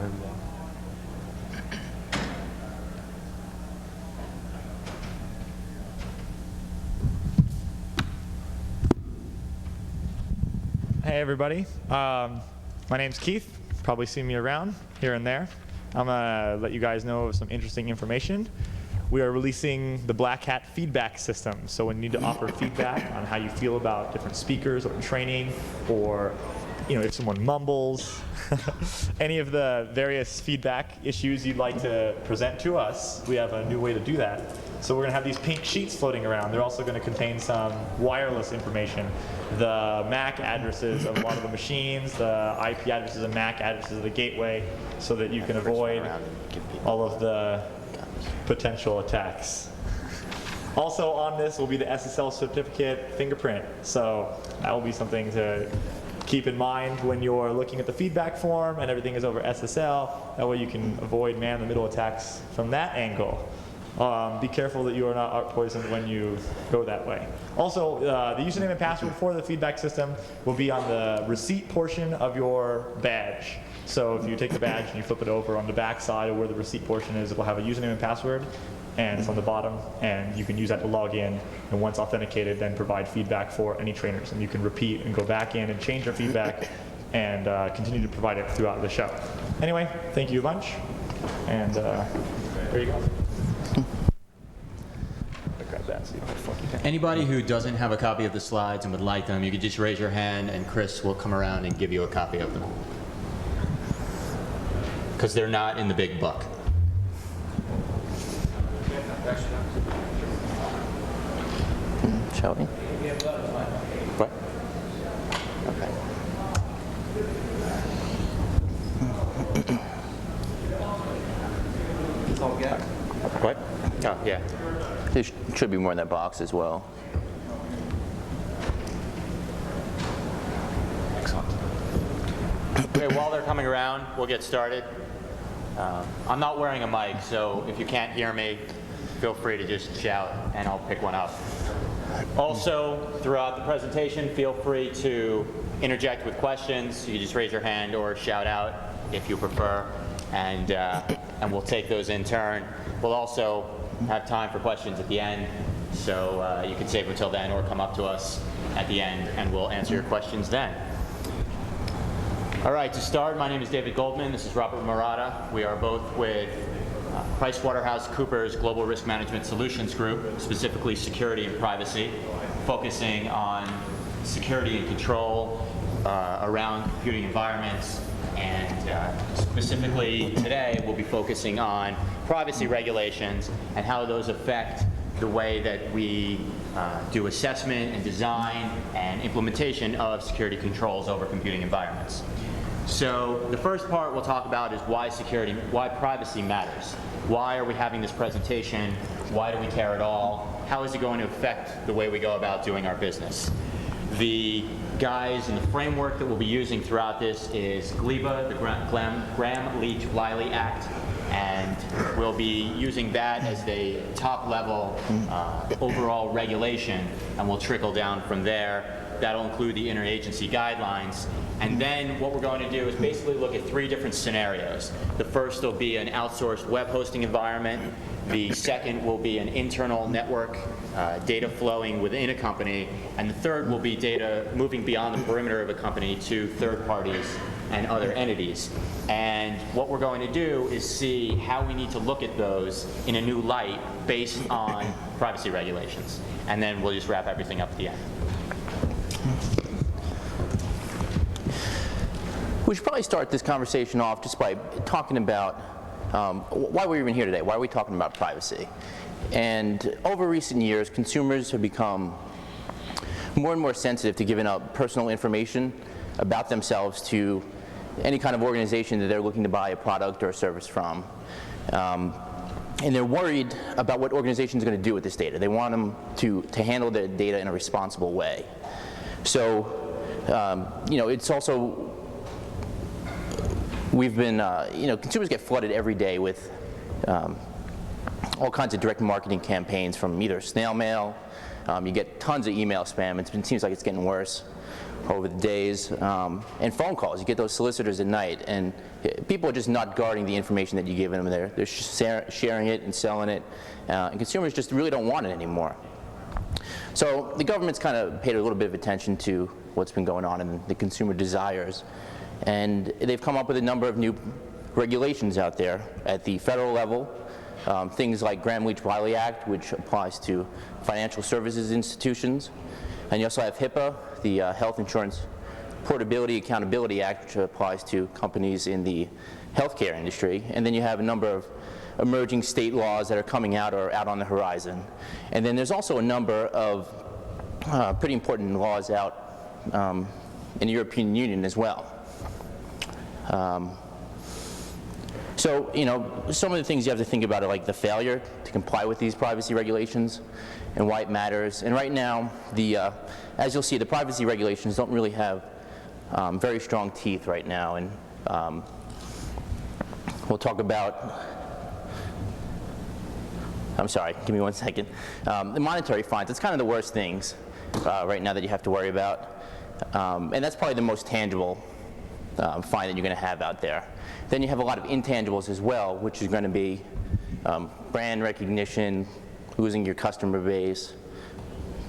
him now. Hey everybody, my name's Keith. Probably see me around here and there. I'm gonna let you guys know of some interesting information. We are releasing the Black Hat feedback system. So when you need to offer feedback on how you feel about different speakers or training, or if someone mumbles, any of the various feedback issues you'd like to present to us, we have a new way to do that. So we're going to have these pink sheets floating around. They're also going to contain some wireless information, the MAC addresses of a lot of the machines, the IP addresses and MAC addresses of the gateway, so that you can avoid all of the potential attacks. Also on this will be the SSL certificate fingerprint. So that will be something to keep in mind when you're looking at the feedback form and everything is over SSL. That way you can avoid man-in-the-middle attacks from that angle. Be careful that you are not art poisoned when you go that way. Also, the username and password for the feedback system will be on the receipt portion of your badge. So if you take the badge and you flip it over on the back side of where the receipt portion is, it will have a username and password, and it's on the bottom, and you can use that to log in, and once authenticated, then provide feedback for any trainers. And you can repeat and go back in and change your feedback and continue to provide it throughout the show. Anyway, thank you a bunch, and there you go. Anybody who doesn't have a copy of the slides and would like them, you could just raise your hand and Chris will come around and give you a copy of them. Because they're not in the big book. Shall we? What? Okay. What? Oh, yeah. There should be more in that box as well. Excellent. Okay, while they're coming around, we'll get started. I'm not wearing a mic, so if you can't hear me, feel free to just shout and I'll pick one up. Also, throughout the presentation, feel free to interject with questions. You can just raise your hand or shout out if you prefer, and we'll take those in turn. We'll also have time for questions at the end, so you can save until then or come up to us at the end and we'll answer your questions then. All right, to start, my name is David Goldman. This is Robert Marotta. We are both with PricewaterhouseCoopers Global Risk Management Solutions Group, specifically security and privacy, focusing on security and control around computing environments. And specifically today, we'll be focusing on privacy regulations and how those affect the way that we do assessment and design and implementation of security controls over computing environments. So the first part we'll talk about is why privacy matters. Why are we having this presentation? Why do we care at all? How is it going to affect the way we go about doing our business? The guys in the framework that we'll be using throughout this is GLBA, the Gramm-Leach-Bliley Act, and we'll be using that as the top level overall regulation, and we'll trickle down from there. That'll include the interagency guidelines. And then what we're going to do is basically look at 3 different scenarios. The first will be an outsourced web hosting environment. The second will be an internal network, data flowing within a company. And the third will be data moving beyond the perimeter of a company to third parties and other entities. And what we're going to do is see how we need to look at those in a new light based on privacy regulations. And then we'll just wrap everything up at the end. We should probably start this conversation off just by talking about why we're even here today. Why are we talking about privacy? And over recent years, consumers have become more and more sensitive to giving out personal information about themselves to any kind of organization that they're looking to buy a product or a service from. And they're worried about what organizations are going to do with this data. They want them to handle their data in a responsible way. So, it's also, we've been, consumers get flooded every day with all kinds of direct marketing campaigns, from either snail mail You get tons of email spam. It seems like it's getting worse over the days. And phone calls. You get those solicitors at night, and people are just not guarding the information that you give them. They're sharing it and selling it, and consumers just really don't want it anymore. So the government's kind of paid a little bit of attention to what's been going on and the consumer desires, and they've come up with a number of new regulations out there at the federal level. Things like Gramm-Leach-Bliley Act, which applies to financial services institutions. And you also have HIPAA, the Health Insurance Portability Accountability Act, which applies to companies in the healthcare industry. And then you have a number of emerging state laws that are coming out or out on the horizon. And then there's also a number of pretty important laws out in the European Union as well. So, some of the things you have to think about are like the failure to comply with these privacy regulations and why it matters. And right now, as you'll see, the privacy regulations don't really have very strong teeth right now. And we'll talk about, I'm sorry, give me one second. The monetary fines, it's kind of the worst things right now that you have to worry about. And that's probably the most tangible fine that you're going to have out there. Then you have a lot of intangibles as well, which is going to be brand recognition, losing your customer base.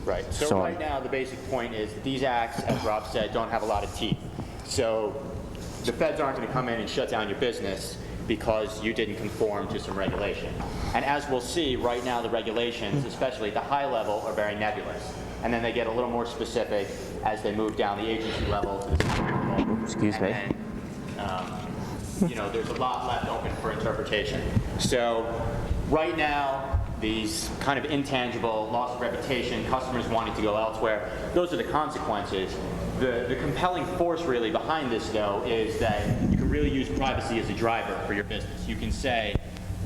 Right. So right now, the basic point is that these acts, as Rob said, don't have a lot of teeth. So the feds aren't going to come in and shut down your business because you didn't conform to some regulation. And as we'll see, right now the regulations, especially at the high level, are very nebulous. And then they get a little more specific as they move down the agency level to the security level. Excuse me. And then, there's a lot left open for interpretation. So right now, these kind of intangible loss of reputation, customers wanting to go elsewhere, those are the consequences. The compelling force really behind this, though, is that you can really use privacy as a driver for your business. You can say,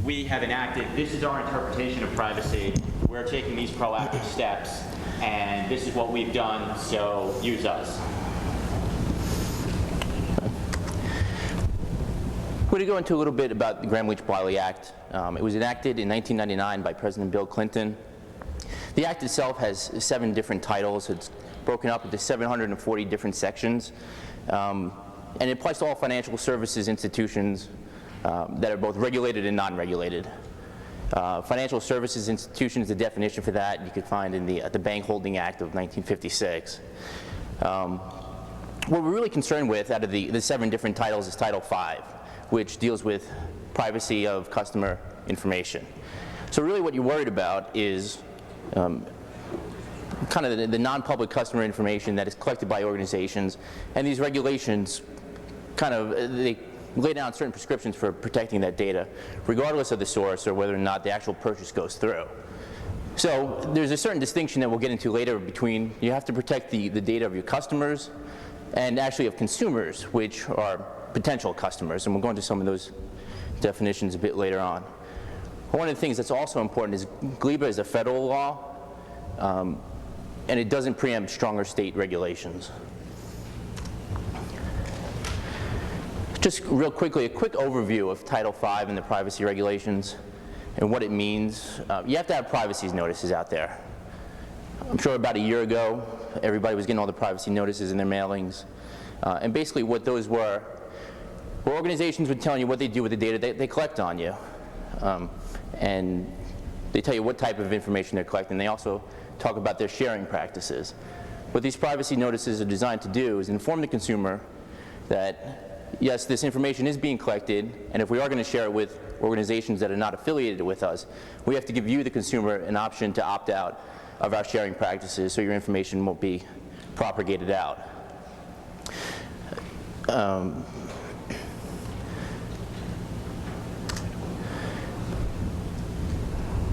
we have enacted, this is our interpretation of privacy, we're taking these proactive steps, and this is what we've done, so use us. We're going to go into a little bit about the Gramm-Leach-Bliley Act. It was enacted in 1999 by President Bill Clinton. The act itself has 7 different titles. It's broken up into 740 different sections. And it applies to all financial services institutions that are both regulated and non-regulated. Financial services institutions, the definition for that you could find in the Bank Holding Act of 1956. What we're really concerned with out of the 7 different titles is Title V, which deals with privacy of customer information. So really what you're worried about is kind of the non-public customer information that is collected by organizations, and these regulations they lay down certain prescriptions for protecting that data, regardless of the source or whether or not the actual purchase goes through. So there's a certain distinction that we'll get into later between you have to protect the data of your customers and actually of consumers, which are potential customers, and we'll go into some of those definitions a bit later on. One of the things that's also important is GLBA is a federal law, and it doesn't preempt stronger state regulations. Just real quickly, a quick overview of Title V and the privacy regulations and what it means. You have to have privacy notices out there. I'm sure about a year ago, everybody was getting all the privacy notices in their mailings. And basically what those were organizations would tell you what they do with the data they collect on you. And they tell you what type of information they're collecting. They also talk about their sharing practices. What these privacy notices are designed to do is inform the consumer that, yes, this information is being collected, and if we are going to share it with organizations that are not affiliated with us, we have to give you, the consumer, an option to opt out of our sharing practices so your information won't be propagated out.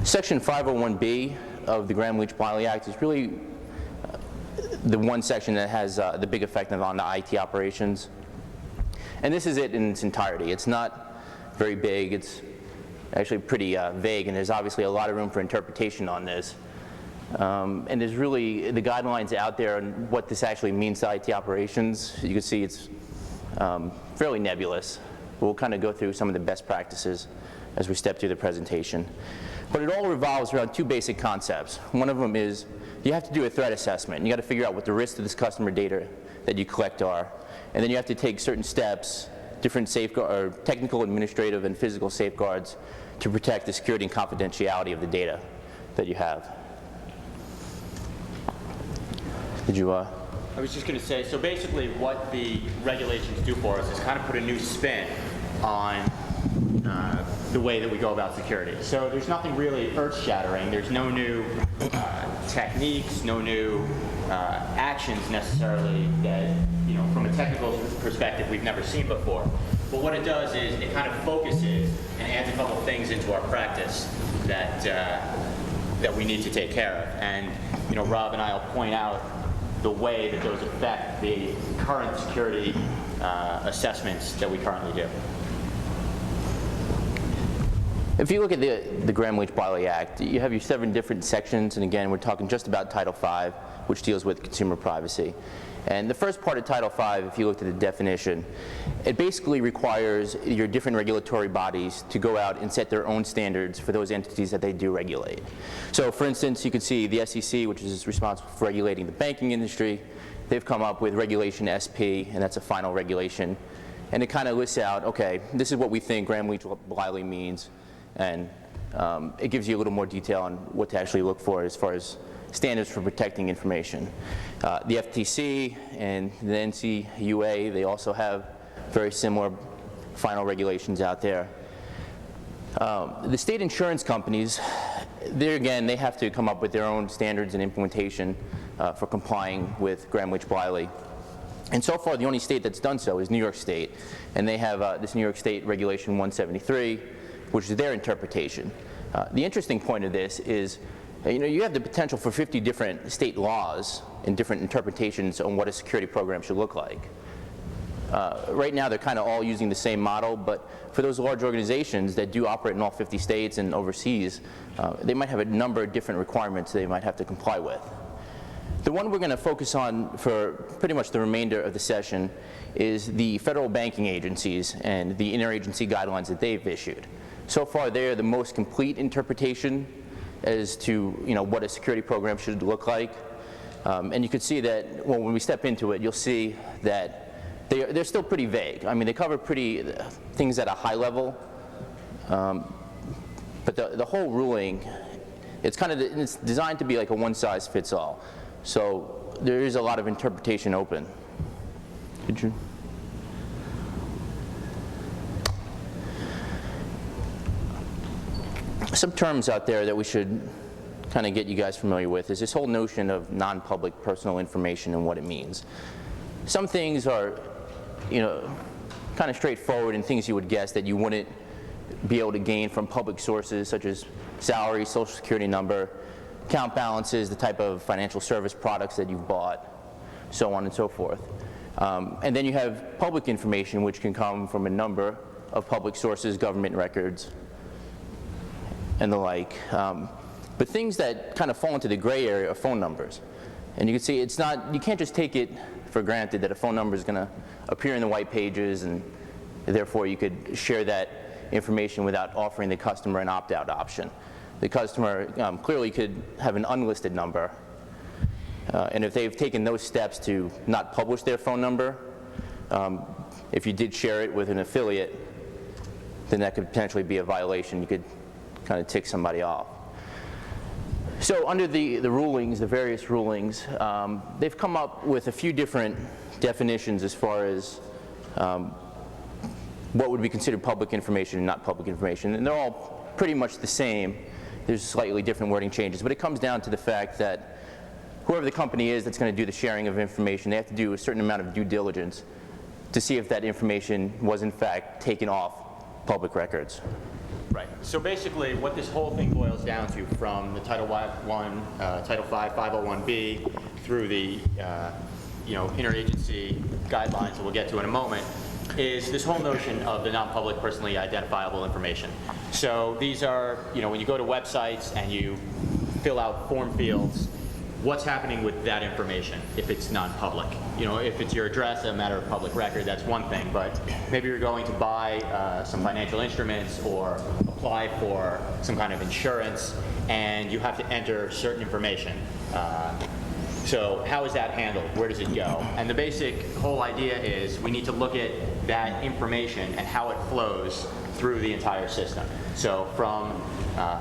Section 501B of the Gramm-Leach-Bliley Act is really the one section that has the big effect on the IT operations. And this is it in its entirety. It's not very big. It's actually pretty vague, and there's obviously a lot of room for interpretation on this. And there's really the guidelines out there on what this actually means to IT operations. You can see it's fairly nebulous. We'll kind of go through some of the best practices as we step through the presentation. But it all revolves around two basic concepts. One of them is you have to do a threat assessment. You got to figure out what the risks of this customer data that you collect are. And then you have to take certain steps, different or technical, administrative, and physical safeguards to protect the security and confidentiality of the data that you have. Did you? I was just going to say, so basically what the regulations do for us is kind of put a new spin on the way that we go about security. So there's nothing really earth-shattering. There's no new techniques, no new actions necessarily that, from a technical perspective we've never seen before. But what it does is it kind of focuses and adds a couple things into our practice that we need to take care of. And Rob and I will point out the way that those affect the current security assessments that we currently do. If you look at the Gramm-Leach-Bliley Act, you have your 7 different sections, and again, we're talking just about Title V, which deals with consumer privacy. And the first part of Title V, if you look at the definition, it basically requires your different regulatory bodies to go out and set their own standards for those entities that they do regulate. So for instance, you could see the SEC, which is responsible for regulating the banking industry. They've come up with Regulation SP, and that's a final regulation. And it kind of lists out, okay, this is what we think Gramm-Leach-Bliley means. And it gives you a little more detail on what to actually look for as far as standards for protecting information. The FTC and the NCUA, they also have very similar final regulations out there. The state insurance companies, there again, they have to come up with their own standards and implementation for complying with Gramm-Leach-Bliley. And so far, the only state that's done so is New York State. And they have this New York State Regulation 173, which is their interpretation. The interesting point of this is, you have the potential for 50 different state laws and different interpretations on what a security program should look like. Right now, they're kind of all using the same model, but for those large organizations that do operate in all 50 states and overseas, they might have a number of different requirements they might have to comply with. The one we're going to focus on for pretty much the remainder of the session is the federal banking agencies and the interagency guidelines that they've issued. So far, they're the most complete interpretation as to what a security program should look like. And you can see that when we step into it, you'll see that they're still pretty vague. I mean, they cover things at a high level, but the whole ruling, it's designed to be like a one-size-fits-all. So there is a lot of interpretation open. Could you? Some terms out there that we should kind of get you guys familiar with is this whole notion of non-public personal information and what it means. Some things are, kind of straightforward and things you would guess that you wouldn't be able to gain from public sources such as salary, social security number, account balances, the type of financial service products that you've bought, so on and so forth. And then you have public information which can come from a number of public sources, government records, and the like. But things that kind of fall into the gray area are phone numbers. And you can see you can't just take it for granted that a phone number is going to appear in the white pages and therefore you could share that information without offering the customer an opt-out option. The customer clearly could have an unlisted number. And if they've taken those steps to not publish their phone number, if you did share it with an affiliate, then that could potentially be a violation. You could kind of tick somebody off. So under the rulings, the various rulings, they've come up with a few different definitions as far as what would be considered public information and not public information. And they're all pretty much the same. There's slightly different wording changes, but it comes down to the fact that whoever the company is that's going to do the sharing of information, they have to do a certain amount of due diligence to see if that information was in fact taken off public records. Right. So basically, what this whole thing boils down to, from the Title V 501B through the interagency guidelines that we'll get to in a moment, is this whole notion of the non-public personally identifiable information. So these are, when you go to websites and you fill out form fields, what's happening with that information if it's non-public. You know, if it's your address, a matter of public record, that's one thing, but maybe you're going to buy some financial instruments or apply for some kind of insurance, and you have to enter certain information. So how is that handled? Where does it go? And the basic whole idea is we need to look at that information and how it flows through the entire system. So from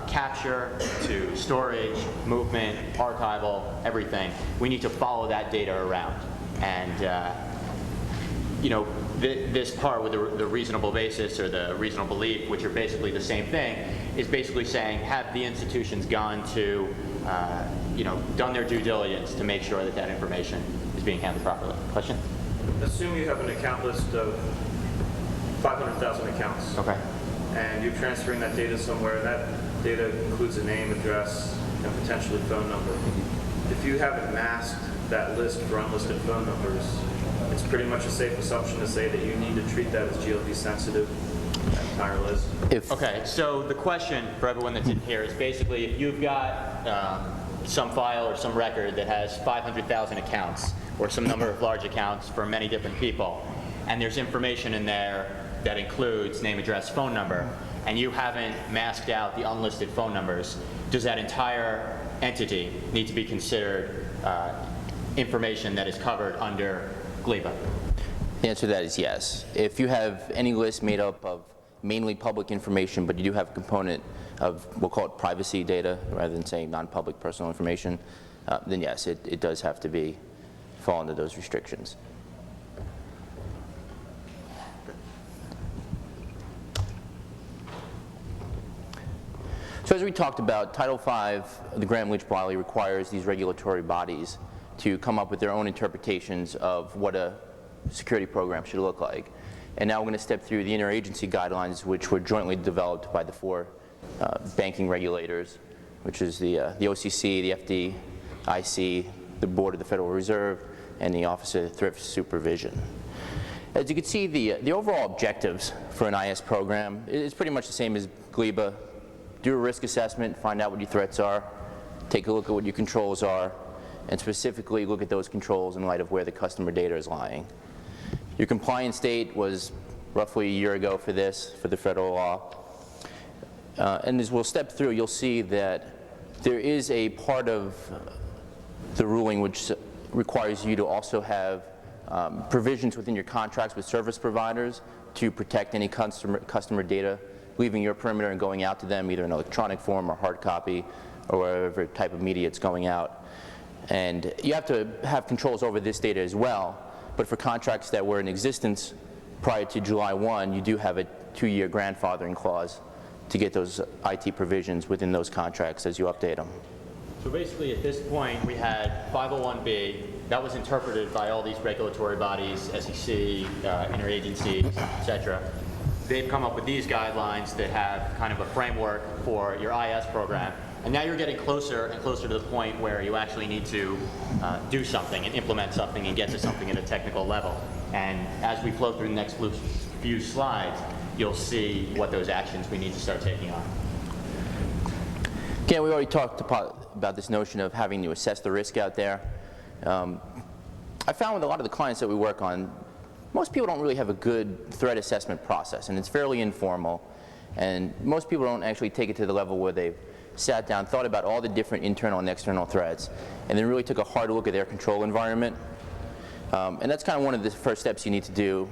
capture to storage, movement, archival, everything, we need to follow that data around. And you know, this part with the reasonable basis or the reasonable belief, which are basically the same thing, is basically saying, have the institutions gone to, you know, done their due diligence to make sure that that information is being handled properly. Question? Assume you have an account list of 500,000 accounts. Okay. And you're transferring that data somewhere, and that data includes a name, address, and potentially phone number. If you haven't masked that list for unlisted phone numbers, it's pretty much a safe assumption to say that you need to treat that as GLB sensitive, that entire list. Okay, so the question for everyone that's in here is basically if you've got some file or some record that has 500,000 accounts or some number of large accounts for many different people, and there's information in there that includes name, address, phone number, and you haven't masked out the unlisted phone numbers, does that entire entity need to be considered information that is covered under GLBA? The answer to that is yes. If you have any list made up of mainly public information, but you do have a component of, we'll call it privacy data, rather than saying non-public personal information, then yes, it does have to fall under those restrictions. So as we talked about, Title V, the Gramm-Leach-Bliley requires these regulatory bodies to come up with their own interpretations of what a security program should look like. And now we're going to step through the interagency guidelines, which were jointly developed by the four banking regulators, which is the OCC, the FDIC, the Board of the Federal Reserve, and the Office of Thrift Supervision. As you can see, the overall objectives for an IS program is pretty much the same as GLBA. Do a risk assessment, find out what your threats are, take a look at what your controls are, and specifically look at those controls in light of where the customer data is lying. Your compliance date was roughly a year ago for this, for the federal law. And as we'll step through, you'll see that there is a part of the ruling which requires you to also have provisions within your contracts with service providers to protect any customer data leaving your perimeter and going out to them, either in electronic form or hard copy or whatever type of media it's going out. And you have to have controls over this data as well, but for contracts that were in existence prior to July 1, you do have a 2-year grandfathering clause to get those IT provisions within those contracts as you update them. So basically at this point we had 501B, that was interpreted by all these regulatory bodies, SEC, interagencies, et cetera. They've come up with these guidelines that have kind of a framework for your IS program. And now you're getting closer and closer to the point where you actually need to do something and implement something and get to something at a technical level. And as we flow through the next few slides, you'll see what those actions we need to start taking on. Again, we already talked about this notion of having to assess the risk out there. I found with a lot of the clients that we work on, most people don't really have a good threat assessment process, and it's fairly informal. And most people don't actually take it to the level where they've sat down, thought about all the different internal and external threats, and then really took a hard look at their control environment. And that's kind of one of the first steps you need to do,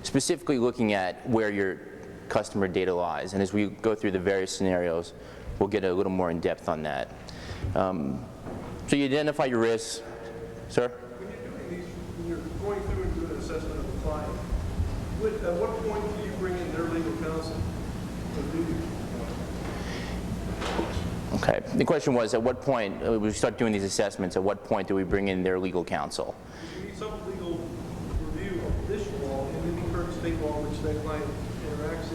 specifically looking at where your customer data lies. And as we go through the various scenarios, we'll get a little more in depth on that. So you identify your risks. Sir? When you're doing these, when you're going through and doing an assessment of the client, at what point do you bring in their legal counsel? Okay. The question was, at what point we start doing these assessments, at what point do we bring in their legal counsel? You need some legal review of this law and then the current state law which that client interacts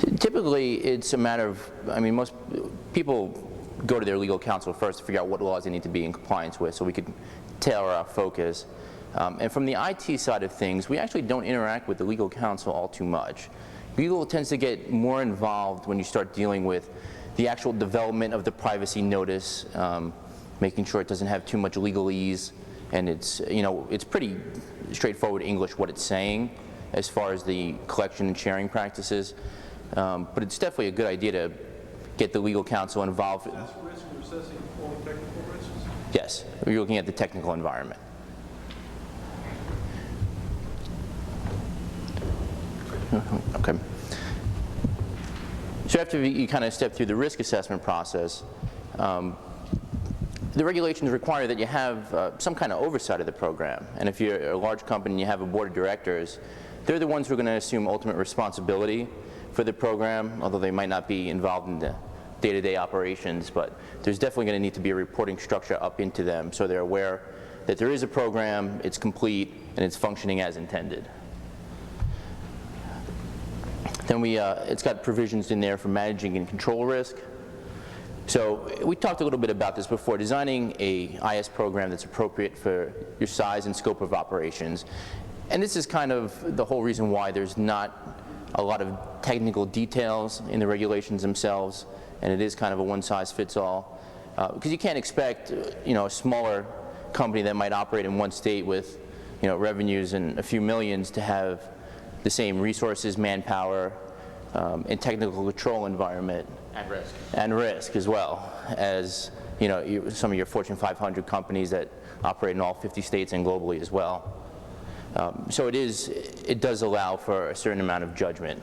in. Typically, it's a matter of, I mean, most people go to their legal counsel first to figure out what laws they need to be in compliance with so we could tailor our focus. And from the IT side of things, we actually don't interact with the legal counsel all too much. Legal tends to get more involved when you start dealing with the actual development of the privacy notice, making sure it doesn't have too much legalese, and it's, you know, it's pretty straightforward English what it's saying as far as the collection and sharing practices. But it's definitely a good idea to get the legal counsel involved. Assess risk, we're assessing only technical risks? Yes, you're looking at the technical environment. Okay. So after you kind of step through the risk assessment process, the regulations require that you have some kind of oversight of the program. And if you're a large company and you have a board of directors, they're the ones who are going to assume ultimate responsibility for the program, although they might not be involved in the day-to-day operations, but there's definitely going to need to be a reporting structure up into them so they're aware that there is a program, it's complete, and it's functioning as intended. Then it's got provisions in there for managing and control risk. So we talked a little bit about this before, designing a IS program that's appropriate for your size and scope of operations. And this is kind of the whole reason why there's not a lot of technical details in the regulations themselves, and it is kind of a one-size-fits-all. Because you can't expect, you know, a smaller company that might operate in one state with, you know, revenues and a few millions to have the same resources, manpower, and technical control environment. And risk. And risk as well as, you know, some of your Fortune 500 companies that operate in all 50 states and globally as well. So it does allow for a certain amount of judgment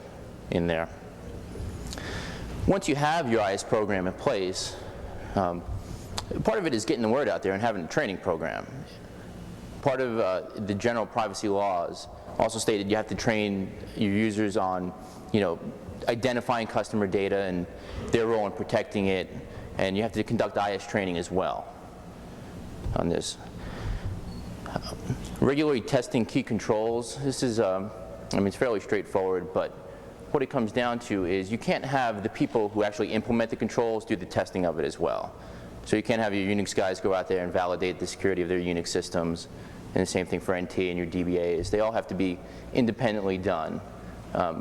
in there. Once you have your IS program in place, part of it is getting the word out there and having a training program. Part of the general privacy laws also stated you have to train your users on, you know, identifying customer data and their role in protecting it, and you have to conduct IS training as well on this. Regularly testing key controls. This is, I mean, it's fairly straightforward, but what it comes down to is you can't have the people who actually implement the controls do the testing of it as well. So you can't have your Unix guys go out there and validate the security of their Unix systems, and the same thing for NT and your DBAs. They all have to be independently done.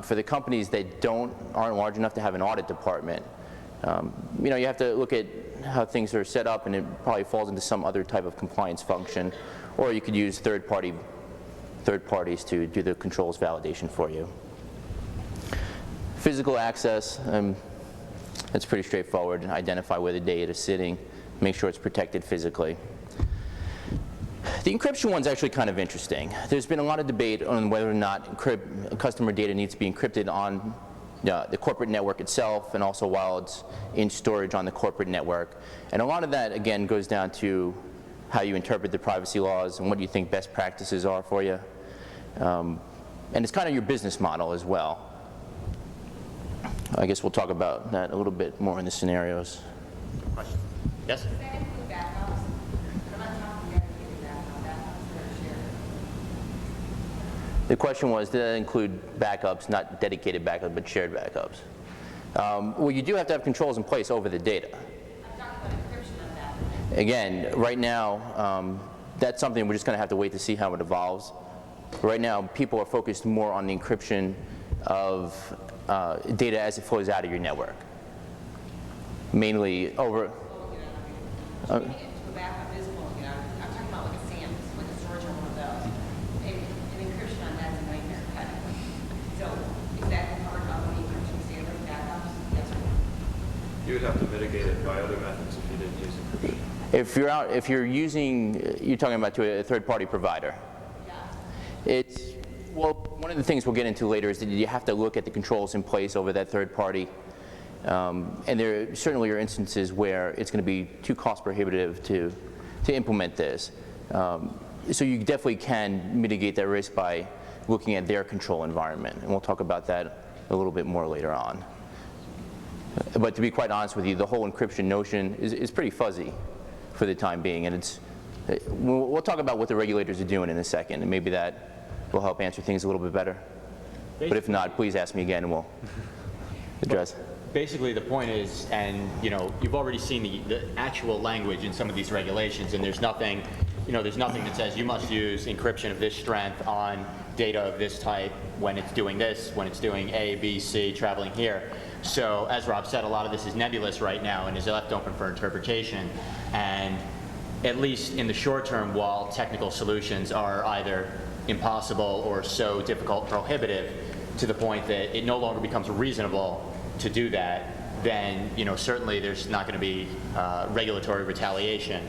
For the companies that aren't large enough to have an audit department, you know, you have to look at how things are set up, and it probably falls into some other type of compliance function, or you could use third parties to do the controls validation for you. Physical access, that's pretty straightforward. Identify where the data is sitting, make sure it's protected physically. The encryption one's actually kind of interesting. There's been a lot of debate on whether or not customer data needs to be encrypted on the corporate network itself, and also while it's in storage on the corporate network. And a lot of that, again, goes down to how you interpret the privacy laws and what you think best practices are for you. And it's kind of your business model as well. I guess we'll talk about that a little bit more in the scenarios. Question? Yes? Does that include backups? I'm not talking dedicated backups that are shared. The question was, did that include backups, not dedicated backups, but shared backups? Well, you do have to have controls in place over the data. I'm talking about encryption of that. Again, right now, that's something we're just going to have to wait to see how it evolves. Right now, people are focused more on the encryption of data as it flows out of your network. Mainly over... Changing it to a backup is pulling it out. I'm talking about like a SAM, like a storage on one of those. And encryption on that's a nightmare, technically. So is that part of the encryption standard backups? Yes or no? You would have to mitigate it by other methods if you didn't use encryption. If you're using, you're talking about to a third-party provider. Yeah. Well, one of the things we'll get into later is that you have to look at the controls in place over that third party. And there certainly are instances where it's going to be too cost prohibitive to implement this. So you definitely can mitigate that risk by looking at their control environment. And we'll talk about that a little bit more later on. But to be quite honest with you, the whole encryption notion is pretty fuzzy for the time being. And we'll talk about what the regulators are doing in a second, and maybe that will help answer things a little bit better. But if not, please ask me again and we'll address. Basically, the point is, and you know, you've already seen the actual language in some of these regulations, and there's nothing, you know, there's nothing that says you must use encryption of this strength on data of this type when it's doing this, when it's doing A, B, C, traveling here. So, as Rob said, a lot of this is nebulous right now and is left open for interpretation. And at least in the short term, while technical solutions are either impossible or so difficult, prohibitive, to the point that it no longer becomes reasonable to do that, then certainly there's not going to be regulatory retaliation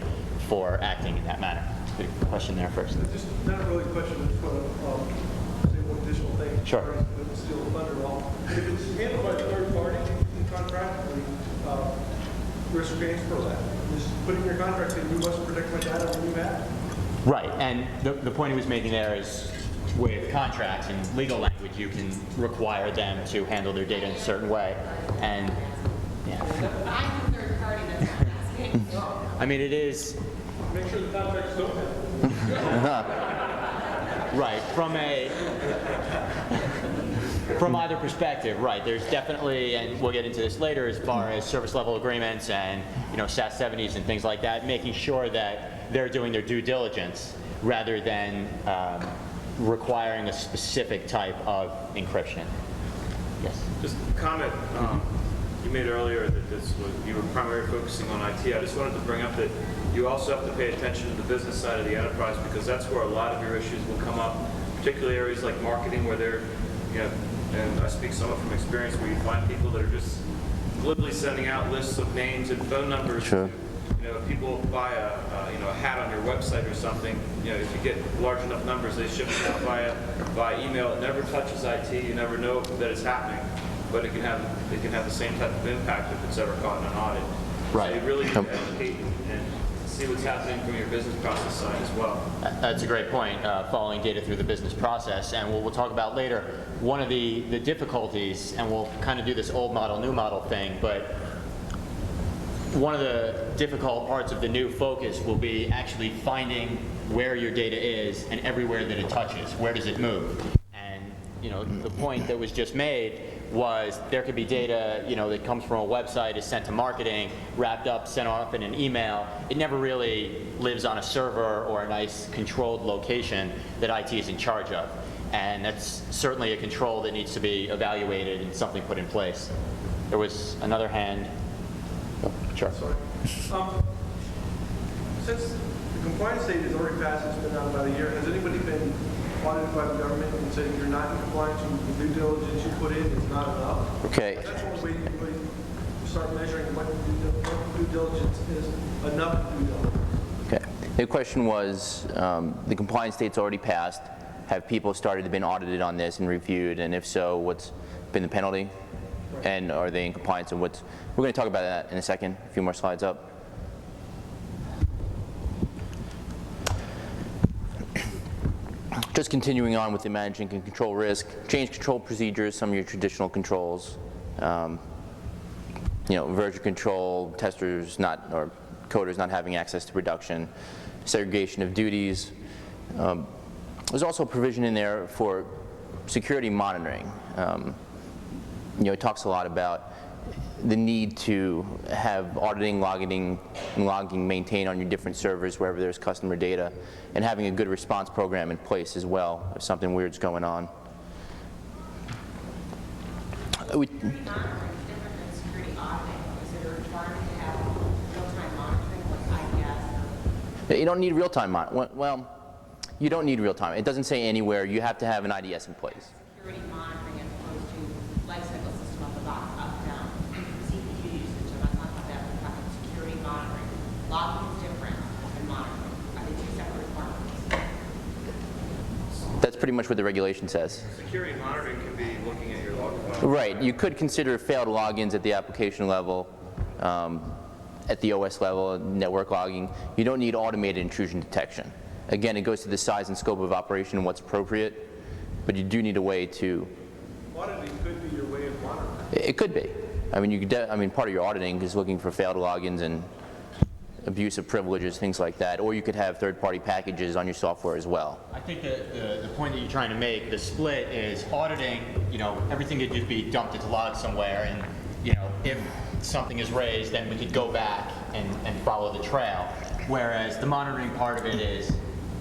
for acting in that manner. Good question there first. Just not really a question, I just want to say one additional thing. Sure. But still thunder off. If it's handled by a third party, you can contractually risk transfer that. Just put in your contract saying you must protect my data when you have. Right, and the point he was making there is with contracts and legal language, you can require them to handle their data in a certain way. And yeah. I'm the third party that's not asking. I mean, it is. Make sure the contracts don't have. Right, from either perspective, right, there's definitely, and we'll get into this later, as far as service level agreements and SAS 70s and things like that, making sure that they're doing their due diligence rather than requiring a specific type of encryption. Yes. Just a comment you made earlier that you were primarily focusing on IT. I just wanted to bring up that you also have to pay attention to the business side of the enterprise, because that's where a lot of your issues will come up, particularly areas like marketing where they're, and I speak somewhat from experience, where you find people that are just glibly sending out lists of names and phone numbers. Sure. If people buy a hat on your website or something, if you get large enough numbers, they ship it out via email. It never touches IT. You never know that it's happening, but it can have the same type of impact if it's ever caught in an audit. Right. So you really need to educate and see what's happening from your business process side as well. That's a great point, following data through the business process. And we'll talk about later, one of the difficulties, and we'll kind of do this old model, new model thing, but one of the difficult parts of the new focus will be actually finding where your data is and everywhere that it touches. Where does it move? And the point that was just made was there could be data that comes from a website, is sent to marketing, wrapped up, sent off in an email. It never really lives on a server or a nice controlled location that IT is in charge of. And that's certainly a control that needs to be evaluated and something put in place. There was another hand. Sure. Sorry. Since the compliance date has already passed, it's been out about a year, has anybody been audited by the government and said you're not in compliance with the due diligence you put in is not enough? Okay. That's one way you start measuring what due diligence is enough due diligence. Okay. The question was, the compliance date's already passed. Have people started been audited on this and reviewed? And if so, what's been the penalty? And are they in compliance? And we're going to talk about that in a second. A few more slides up. Just continuing on with the managing and control risk, change control procedures, some of your traditional controls. Version control, testers not, or coders not having access to production, segregation of duties. There's also a provision in there for security monitoring. It talks a lot about the need to have auditing, logging, and logging maintained on your different servers wherever there's customer data, and having a good response program in place as well if something weird's going on. Security monitoring is different than security auditing. Is there a requirement to have real-time monitoring like IDS? You don't need real-time monitoring. Well, you don't need real-time. It doesn't say anywhere you have to have an IDS in place. Security monitoring as opposed to lifecycle system of the box, up, down, CPU usage. I'm not talking about that. I'm talking security monitoring. Logging is different than monitoring. Are they two separate requirements? That's pretty much what the regulation says. Security monitoring can be looking at your log file. Right. You could consider failed logins at the application level, at the OS level, network logging. You don't need automated intrusion detection. Again, it goes to the size and scope of operation and what's appropriate, but you do need a way to. Auditing could be your way of monitoring. It could be. I mean, part of your auditing is looking for failed logins and abuse of privileges, things like that. Or you could have third-party packages on your software as well. I think the point that you're trying to make, the split is auditing, everything could just be dumped into logs somewhere, and, if something is raised, then we could go back and follow the trail. Whereas the monitoring part of it is,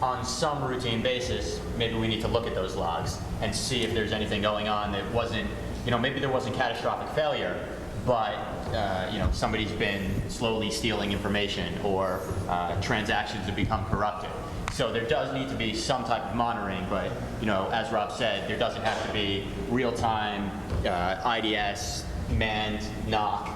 on some routine basis, maybe we need to look at those logs and see if there's anything going on that wasn't, maybe there wasn't catastrophic failure, but somebody's been slowly stealing information, or transactions have become corrupted. So there does need to be some type of monitoring, but as Rob said, there doesn't have to be real-time IDS, manned knock,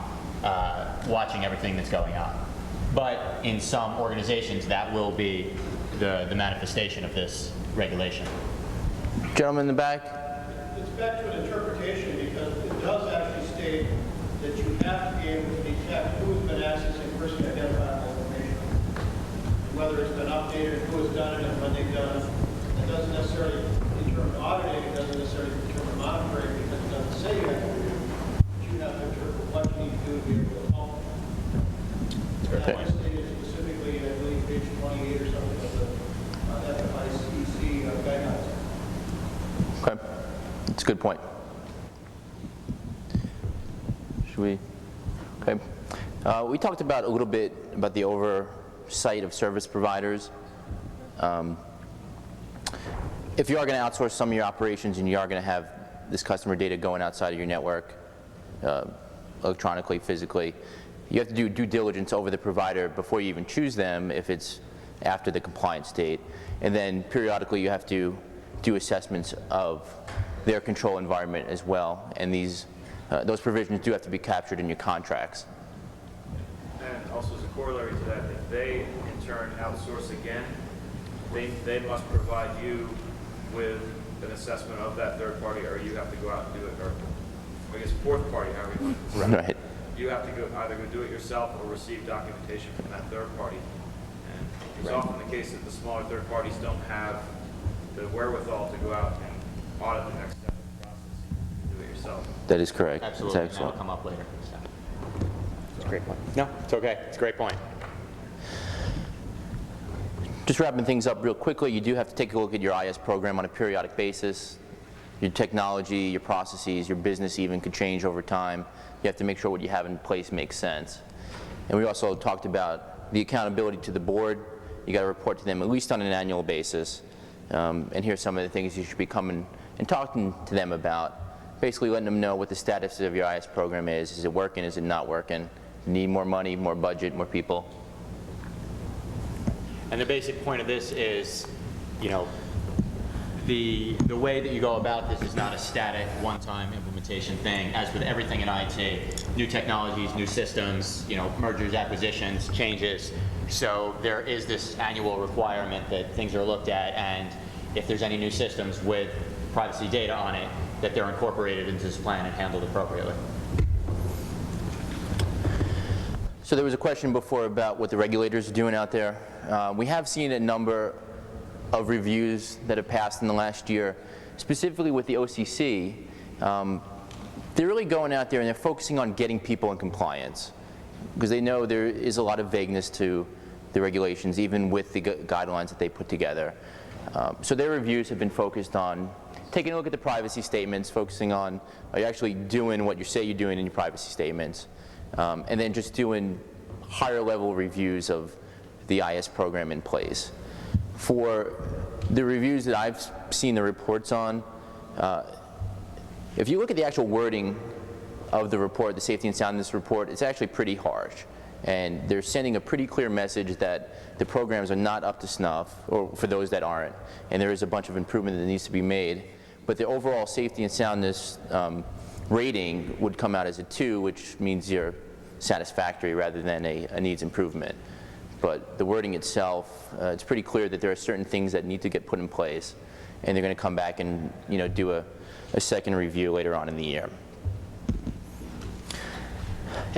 watching everything that's going on. But in some organizations, that will be the manifestation of this regulation. Gentleman in the back. It's back to an interpretation, because it does actually state that you have to be able to detect who has been accessing personally identifiable information, and whether it's been updated, who has done it, and when they've done it. It doesn't necessarily determine auditing, it doesn't necessarily determine monitoring, because it doesn't say you have to do it. But you have to interpret what you need to do to be able to help. Okay. That was stated specifically, I believe, page 28 or something of the FICC guidelines. Okay, that's a good point. Should we? Okay. We talked about a little bit about the oversight of service providers. If you are going to outsource some of your operations and you are going to have this customer data going outside of your network, electronically, physically, you have to do due diligence over the provider before you even choose them if it's after the compliance date. And then periodically you have to do assessments of their control environment as well. And those provisions do have to be captured in your contracts. And also as a corollary to that, if they in turn outsource again, they must provide you with an assessment of that third party, or you have to go out and do it, or I guess fourth party, however you want to Right. You have to either go do it yourself or receive documentation from that third party. And it's often the case that the smaller third parties don't have the wherewithal to go out and audit the next step of the process. You do it yourself. That is correct. Absolutely, That's and that'll excellent. come up later. It's a great point. No, it's okay. It's a great point. Just wrapping things up real quickly, you do have to take a look at your IS program on a periodic basis. Your technology, your processes, your business even could change over time. You have to make sure what you have in place makes sense. And we also talked about the accountability to the board. You got to report to them at least on an annual basis. And here's some of the things you should be coming and talking to them about. Basically letting them know what the status of your IS program is. Is it working? Is it not working? Need more money, more budget, more people? And the basic point of this is, the way that you go about this is not a static, one-time implementation thing. As with everything in IT, new technologies, new systems, mergers, acquisitions, changes. So there is this annual requirement that things are looked at, and if there's any new systems with privacy data on it, that they're incorporated into this plan and handled appropriately. So there was a question before about what the regulators are doing out there. We have seen a number of reviews that have passed in the last year, specifically with the OCC. They're really going out there and they're focusing on getting people in compliance, because they know there is a lot of vagueness to the regulations, even with the guidelines that they put together. So their reviews have been focused on taking a look at the privacy statements, focusing on, are you actually doing what you say you're doing in your privacy statements, and then just doing higher level reviews of the IS program in place. For the reviews that I've seen the reports on, if you look at the actual wording of the report, the safety and soundness report, it's actually pretty harsh. And they're sending a pretty clear message that the programs are not up to snuff, or for those that aren't, and there is a bunch of improvement that needs to be made. But the overall safety and soundness rating would come out as a 2, which means you're satisfactory rather than a needs improvement. But the wording itself, it's pretty clear that there are certain things that need to get put in place, and they're going to come back and do a second review later on in the year.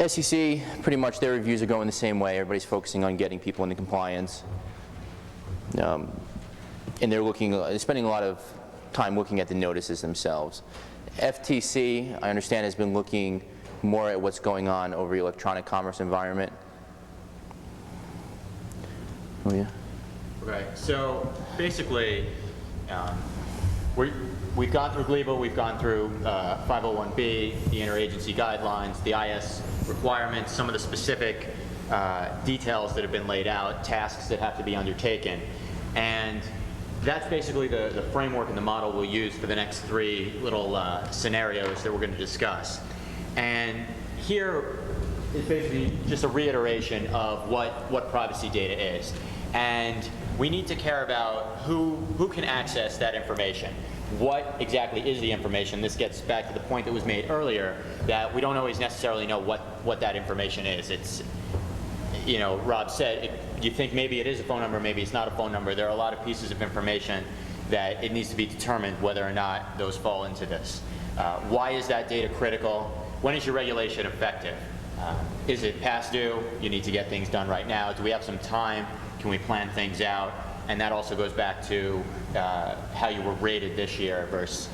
SEC, pretty much their reviews are going the same way. Everybody's focusing on getting people into compliance. And they're spending a lot of time looking at the notices themselves. FTC, I understand, has been looking more at what's going on over the electronic commerce environment. Oh, yeah. Okay, so basically, we've gone through GLBA, we've gone through 501B, the interagency guidelines, the IS requirements, some of the specific details that have been laid out, tasks that have to be undertaken. And that's basically the framework and the model we'll use for the next 3 little scenarios that we're going to discuss. And here is basically just a reiteration of what privacy data is. And we need to care about who can access that information. What exactly is the information? This gets back to the point that was made earlier, that we don't always necessarily know what that information is. It's, you know, Rob said, you think maybe it is a phone number, maybe it's not a phone number. There are a lot of pieces of information that it needs to be determined whether or not those fall into this. Why is that data critical? When is your regulation effective? Is it past due? You need to get things done right now. Do we have some time? Can we plan things out? And that also goes back to how you were rated this year versus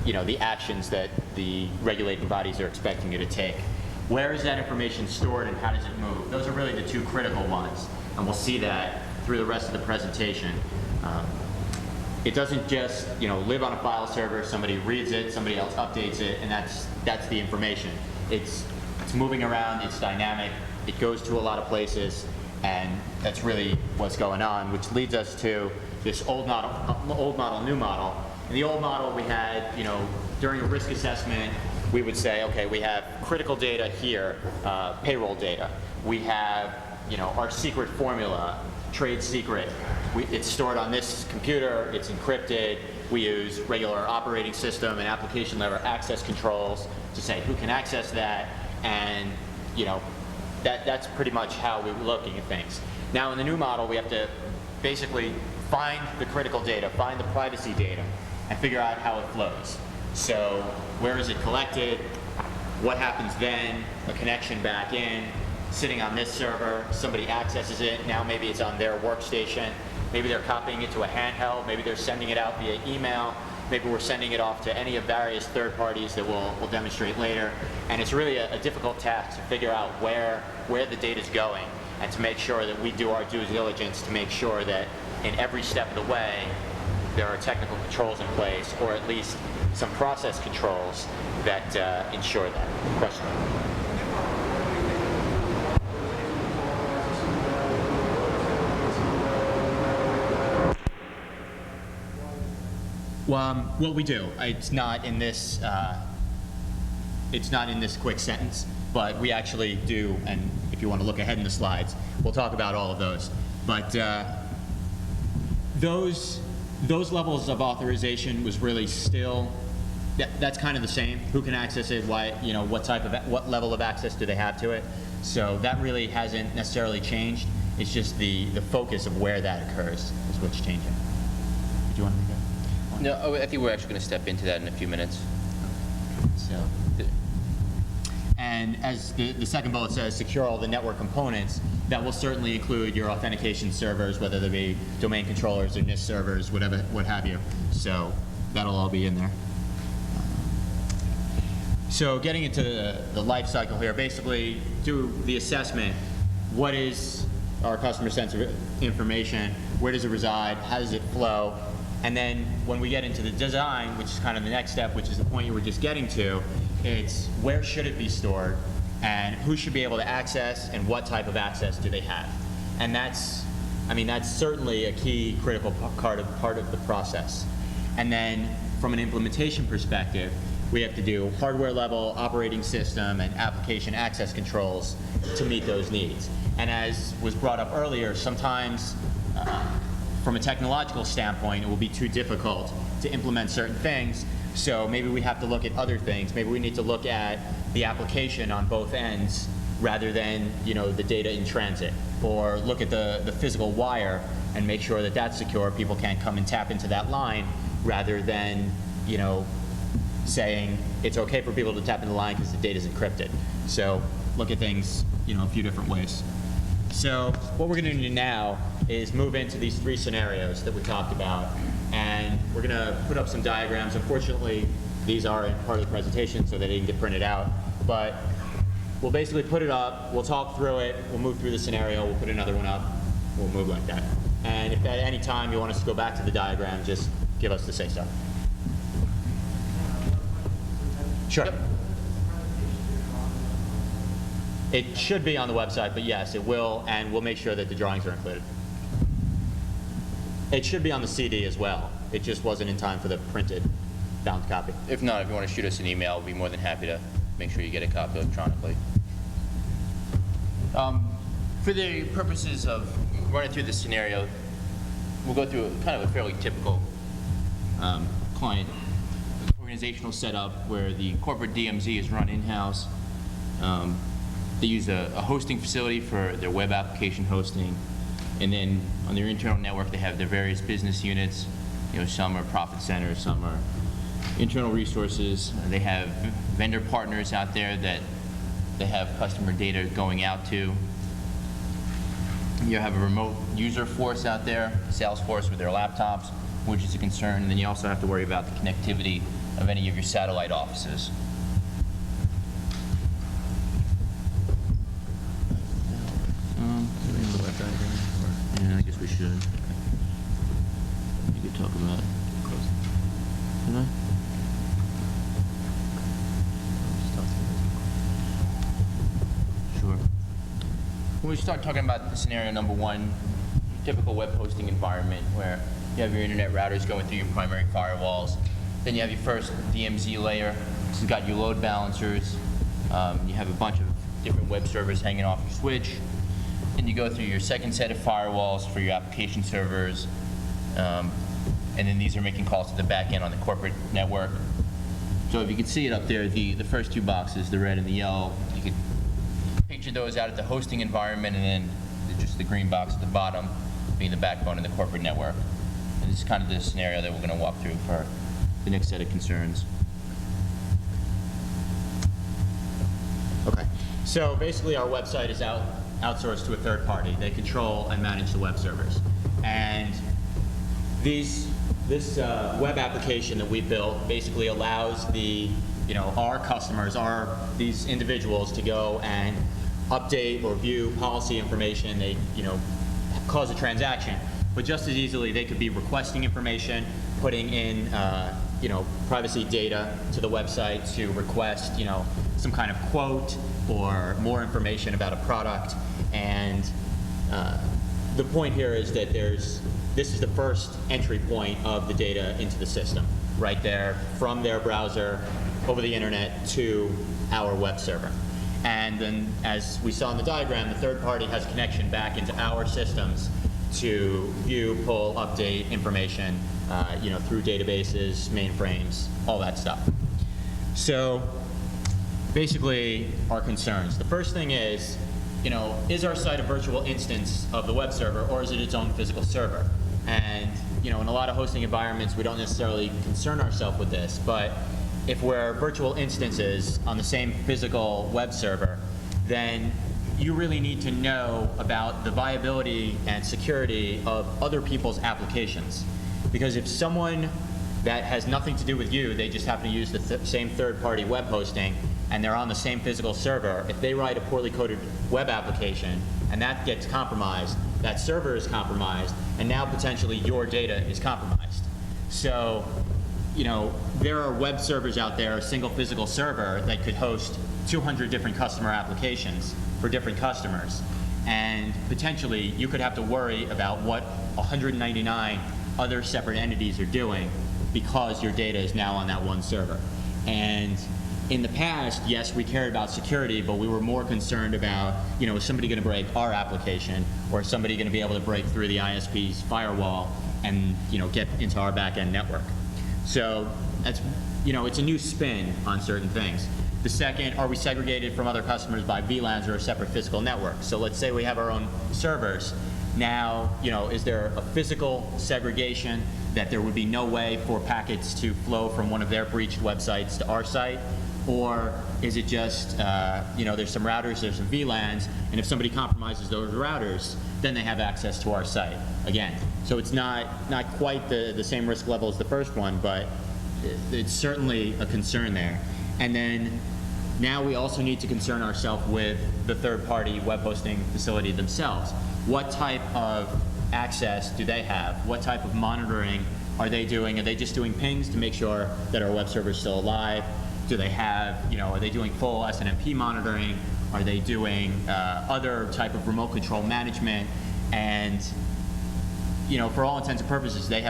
you know, the actions that the regulating bodies are expecting you to take. Where is that information stored and how does it move? Those are really the two critical ones, and we'll see that through the rest of the presentation. It doesn't just, you know, live on a file server, somebody reads it, somebody else updates it, and that's the information. It's moving around, it's dynamic, it goes to a lot of places, and that's really what's going on, which leads us to this old model, new model. In the old model, we had, you know, during a risk assessment, we would say, okay, we have critical data here, payroll data. We have, you know, our secret formula, trade secret. It's stored on this computer, it's encrypted. We use regular operating system and application level access controls to say who can access that, and, you know, that's pretty much how we're looking at things. Now in the new model, we have to basically find the critical data, find the privacy data, and figure out how it flows. So where is it collected? What happens then? A connection back in, sitting on this server, somebody accesses it, now maybe it's on their workstation, maybe they're copying it to a handheld, maybe they're sending it out via email, maybe we're sending it off to any of various third parties that we'll demonstrate later. And it's really a difficult task to figure out where the data is going, and to make sure that we do our due diligence to make sure that in every step of the way there are technical controls in place, or at least some process controls that ensure that. Question? Well, we do. It's not in this. It's not in this quick sentence, but we actually do. And if you want to look ahead in the slides, we'll talk about all of those. But those levels of authorization was really still. That's kind of the same. Who can access it? Why? You know, what level of access do they have to it? So that really hasn't necessarily changed. It's just the focus of where that occurs is what's changing. Do you want to? No, I think we're actually going to step into that in a few minutes. So, and as the second bullet says, secure all the network components. That will certainly include your authentication servers, whether they be domain controllers or NIST servers, whatever, what have you. So that'll all be in there. So getting into the life cycle here, basically do the assessment. What is our customer sensitive information? Where does it reside? How does it flow? And then when we get into the design, which is kind of the next step, which is the point you were just getting to, it's where should it be stored, and who should be able to access, and what type of access do they have? And that's certainly a key critical part of the process. And then from an implementation perspective, we have to do hardware level operating system and application access controls to meet those needs. And as was brought up earlier, sometimes from a technological standpoint, it will be too difficult to implement certain things, so maybe we have to look at other things. Maybe we need to look at the application on both ends rather than, you know, the data in transit, or look at the physical wire and make sure that that's secure. People can't come and tap into that line, rather than, you know, saying it's okay for people to tap into the line because the data is encrypted. So look at things, you know, a few different ways. So what we're going to do now is move into these three scenarios that we talked about, and we're going to put up some diagrams. Unfortunately, these are part of the presentation, so they didn't get printed out, but we'll basically put it up, we'll talk through it, we'll move through the scenario, we'll put another one up, we'll move like that. And if at any time you want us to go back to the diagram, just give us the say-so. Sure. Yep. It should be on the website, but yes, it will, and we'll make sure that the drawings are included. It should be on the CD as well. It just wasn't in time for the printed bound copy. If not, if you want to shoot us an email, we'll be more than happy to make sure you get a copy electronically. For the purposes of running through the scenario, we'll go through kind of a fairly typical client organizational setup where the corporate DMZ is run in-house. They use a hosting facility for their web application hosting, and then on their internal network they have their various business units. You know, some are profit centers, some are internal resources. They have vendor partners out there that they have customer data going out to. You have a remote user force out there, sales force with their laptops, which is a concern. And then you also have to worry about the connectivity of any of your satellite offices. Yeah, I guess we should. You could talk about it. Can I? Sure. When we start talking about scenario number one, typical web hosting environment where you have your internet routers going through your primary firewalls. Then you have your first DMZ layer. This has got your load balancers. You have a bunch of different web servers hanging off your switch. Then you go through your second set of firewalls for your application servers. And then these are making calls to the back end on the corporate network. So if you can see it up there, the first two boxes, the red and the yellow, you could picture those out at the hosting environment, and then just the green box at the bottom being the backbone of the corporate network. And this is kind of the scenario that we're going to walk through for the next set of concerns. Okay. So basically our website is outsourced to a third party. They control and manage the web servers. And this web application that we built basically allows our customers, these individuals, to go and update or view policy information. They cause a transaction, but just as easily they could be requesting information, putting in privacy data to the website to request some kind of quote or more information about a product. And the point here is that this is the first entry point of the data into the system, right there from their browser over the internet to our web server. And then, as we saw in the diagram, the third party has a connection back into our systems to view, pull, update information, through databases, mainframes, all that stuff. So basically our concerns. The first thing is our site a virtual instance of the web server, or is it its own physical server? And in a lot of hosting environments, we don't necessarily concern ourselves with this, but if we're virtual instances on the same physical web server, then you really need to know about the viability and security of other people's applications. Because if someone that has nothing to do with you, they just happen to use the same third-party web hosting, and they're on the same physical server, if they write a poorly coded web application and that gets compromised, that server is compromised, and now potentially your data is compromised. So, there are web servers out there, a single physical server that could host 200 different customer applications for different customers. And potentially you could have to worry about what 199 other separate entities are doing because your data is now on that one server. And in the past, yes, we cared about security, but we were more concerned about, is somebody going to break our application, or is somebody going to be able to break through the ISP's firewall and, get into our back-end network. So that's, it's a new spin on certain things. The second, are we segregated from other customers by VLANs or a separate physical network? So let's say we have our own servers. Now, is there a physical segregation that there would be no way for packets to flow from one of their breached websites to our site? Or is it just, there's some routers, there's some VLANs, and if somebody compromises those routers, then they have access to our site again. So it's not quite the same risk level as the first one, but it's certainly a concern there. And then now we also need to concern ourselves with the third-party web hosting facility themselves. What type of access do they have? What type of monitoring are they doing? Are they just doing pings to make sure that our web server is still alive? Do they have, are they doing full SNMP monitoring? Are they doing other type of remote control management? And, for all intents and purposes, they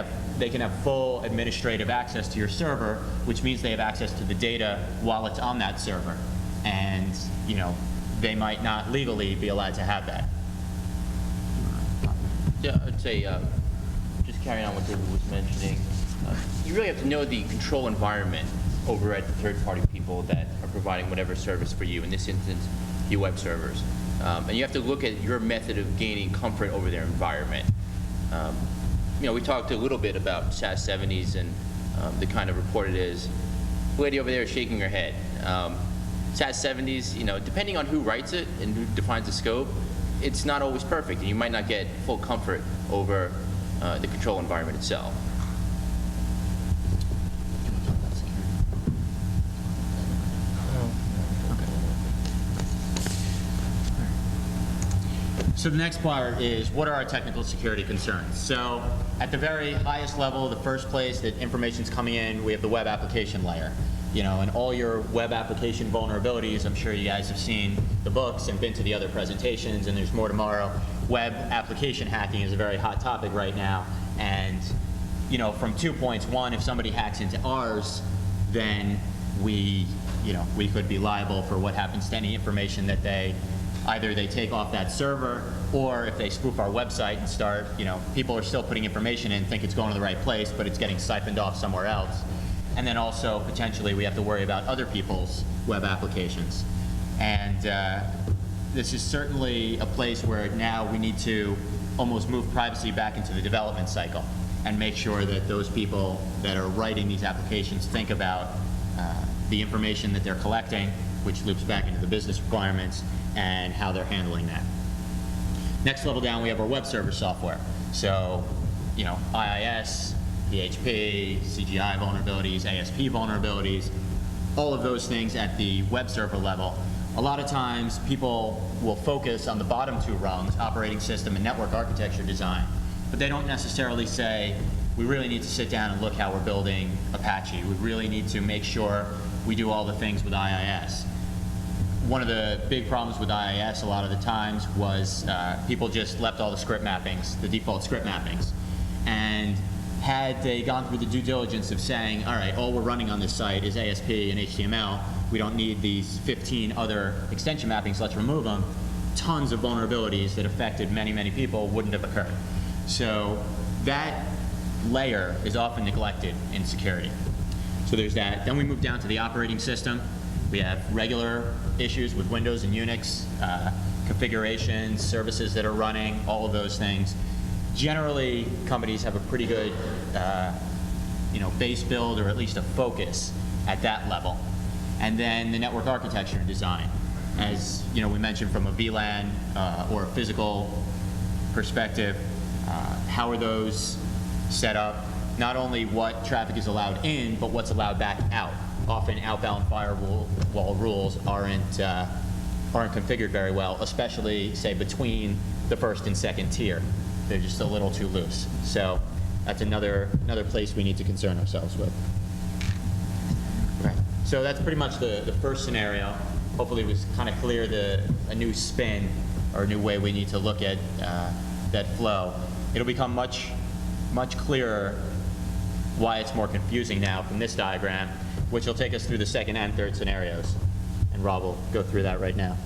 can have full administrative access to your server, which means they have access to the data while it's on that server. and they might not legally be allowed to have that. Yeah, I'd say, just carrying on what David was mentioning, you really have to know the control environment over at the third-party people that are providing whatever service for you, in this instance, your web servers. And you have to look at your method of gaining comfort over their environment. We talked a little bit about SAS 70s and the kind of report it is. The lady over there is shaking her head. SAS 70s, depending on who writes it and who defines the scope, it's not always perfect, and you might not get full comfort over the control environment itself. So the next part is, what are our technical security concerns? So at the very highest level, the first place that information's coming in, we have the web application layer. And all your web application vulnerabilities, I'm sure you guys have seen the books and been to the other presentations, and there's more tomorrow. Web application hacking is a very hot topic right now. And from 2 points, one, if somebody hacks into ours, then we could be liable for what happens to any information that either they take off that server, or if they spoof our website and start, people are still putting information in, think it's going to the right place, but it's getting siphoned off somewhere else. And then also, potentially, we have to worry about other people's web applications. And this is certainly a place where now we need to almost move privacy back into the development cycle and make sure that those people that are writing these applications think about the information that they're collecting, which loops back into the business requirements, and how they're handling that. Next level down, we have our web server software. So, IIS, PHP, CGI vulnerabilities, ASP vulnerabilities, all of those things at the web server level. A lot of times, people will focus on the bottom two rungs, operating system and network architecture design, but they don't necessarily say, we really need to sit down and look how we're building Apache. We really need to make sure we do all the things with IIS. One of the big problems with IIS a lot of the times was people just left all the script mappings, the default script mappings. And had they gone through the due diligence of saying, all right, all we're running on this site is ASP and HTML, we don't need these 15 other extension mappings, let's remove them, tons of vulnerabilities that affected many, many people wouldn't have occurred. So that layer is often neglected in security. So there's that. Then we move down to the operating system. We have regular issues with Windows and Unix, configurations, services that are running, all of those things. Generally, companies have a pretty good base build, or at least a focus at that level. And then the network architecture and design. As we mentioned, from a VLAN or a physical perspective, how are those set up? Not only what traffic is allowed in, but what's allowed back out. Often outbound firewall rules aren't configured very well, especially, say, between the first and second tier. They're just a little too loose. So that's another place we need to concern ourselves with. Okay. So that's pretty much the first scenario. Hopefully it was kind of clear a new spin or a new way we need to look at that flow. It'll become much clearer why it's more confusing now from this diagram, which will take us through the second and third scenarios. And Rob will go through that right now.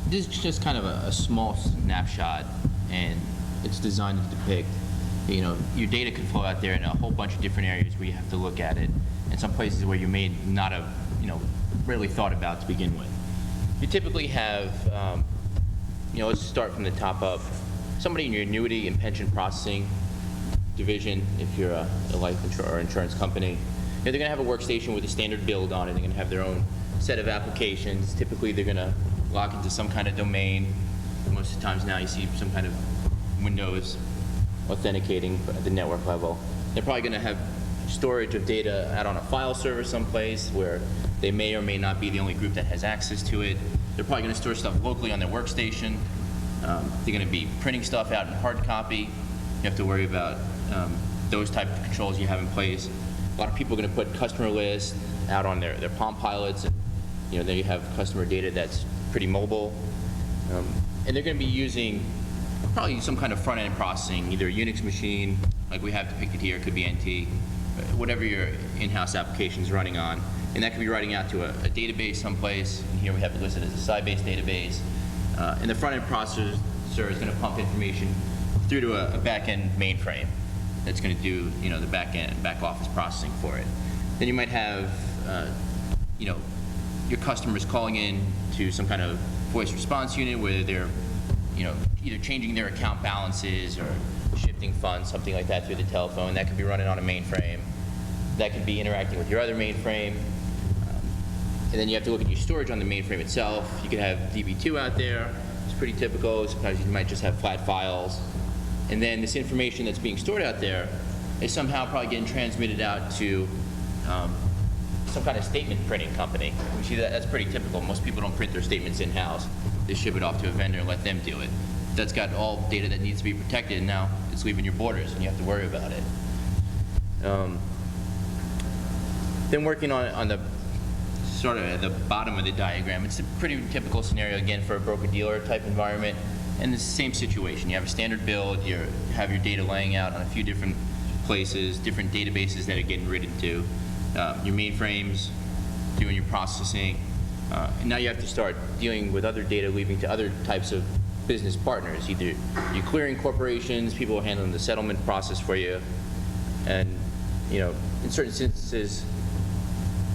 This is just kind of a small snapshot, and it's designed to depict, your data can flow out there in a whole bunch of different areas where you have to look at it, and some places where you may not have, really thought about to begin with. You typically have, let's start from the top up. Somebody in your annuity and pension processing division, if you're a life or insurance company, they're going to have a workstation with a standard build on it. They're going to have their own set of applications. Typically, they're going to log into some kind of domain. Most of the times now, you see some kind of Windows authenticating at the network level. They're probably going to have storage of data out on a file server someplace where they may or may not be the only group that has access to it. They're probably going to store stuff locally on their workstation. They're going to be printing stuff out in hard copy. You have to worry about those type of controls you have in place. A lot of people are going to put customer lists out on their Palm Pilots. And, they have customer data that's pretty mobile. And they're going to be using probably some kind of front-end processing, either a Unix machine, like we have depicted here, it could be NT, whatever your in-house application is running on. And that could be writing out to a database someplace. And here we have it listed as a side-based database. And the front-end processor is going to pump information through to a back-end mainframe that's going to do, the back office processing for it. Then you might have, your customers calling in to some kind of voice response unit where they're, either changing their account balances or shifting funds, something like that through the telephone. That could be running on a mainframe. That could be interacting with your other mainframe. And then you have to look at your storage on the mainframe itself. You could have DB2 out there. It's pretty typical. Sometimes you might just have flat files. And then this information that's being stored out there is somehow probably getting transmitted out to some kind of statement printing company. We see that's pretty typical. Most people don't print their statements in-house. They ship it off to a vendor and let them do it. That's got all data that needs to be protected, and now it's leaving your borders, and you have to worry about it. Then working on the sort of at the bottom of the diagram, it's a pretty typical scenario, again, for a broker-dealer type environment. And it's the same situation. You have a standard build, you have your data laying out on a few different places, different databases that are getting written to, your mainframes, doing your processing. And now you have to start dealing with other data leading to other types of business partners, either your clearing corporations, people who are handling the settlement process for you. And, in certain instances,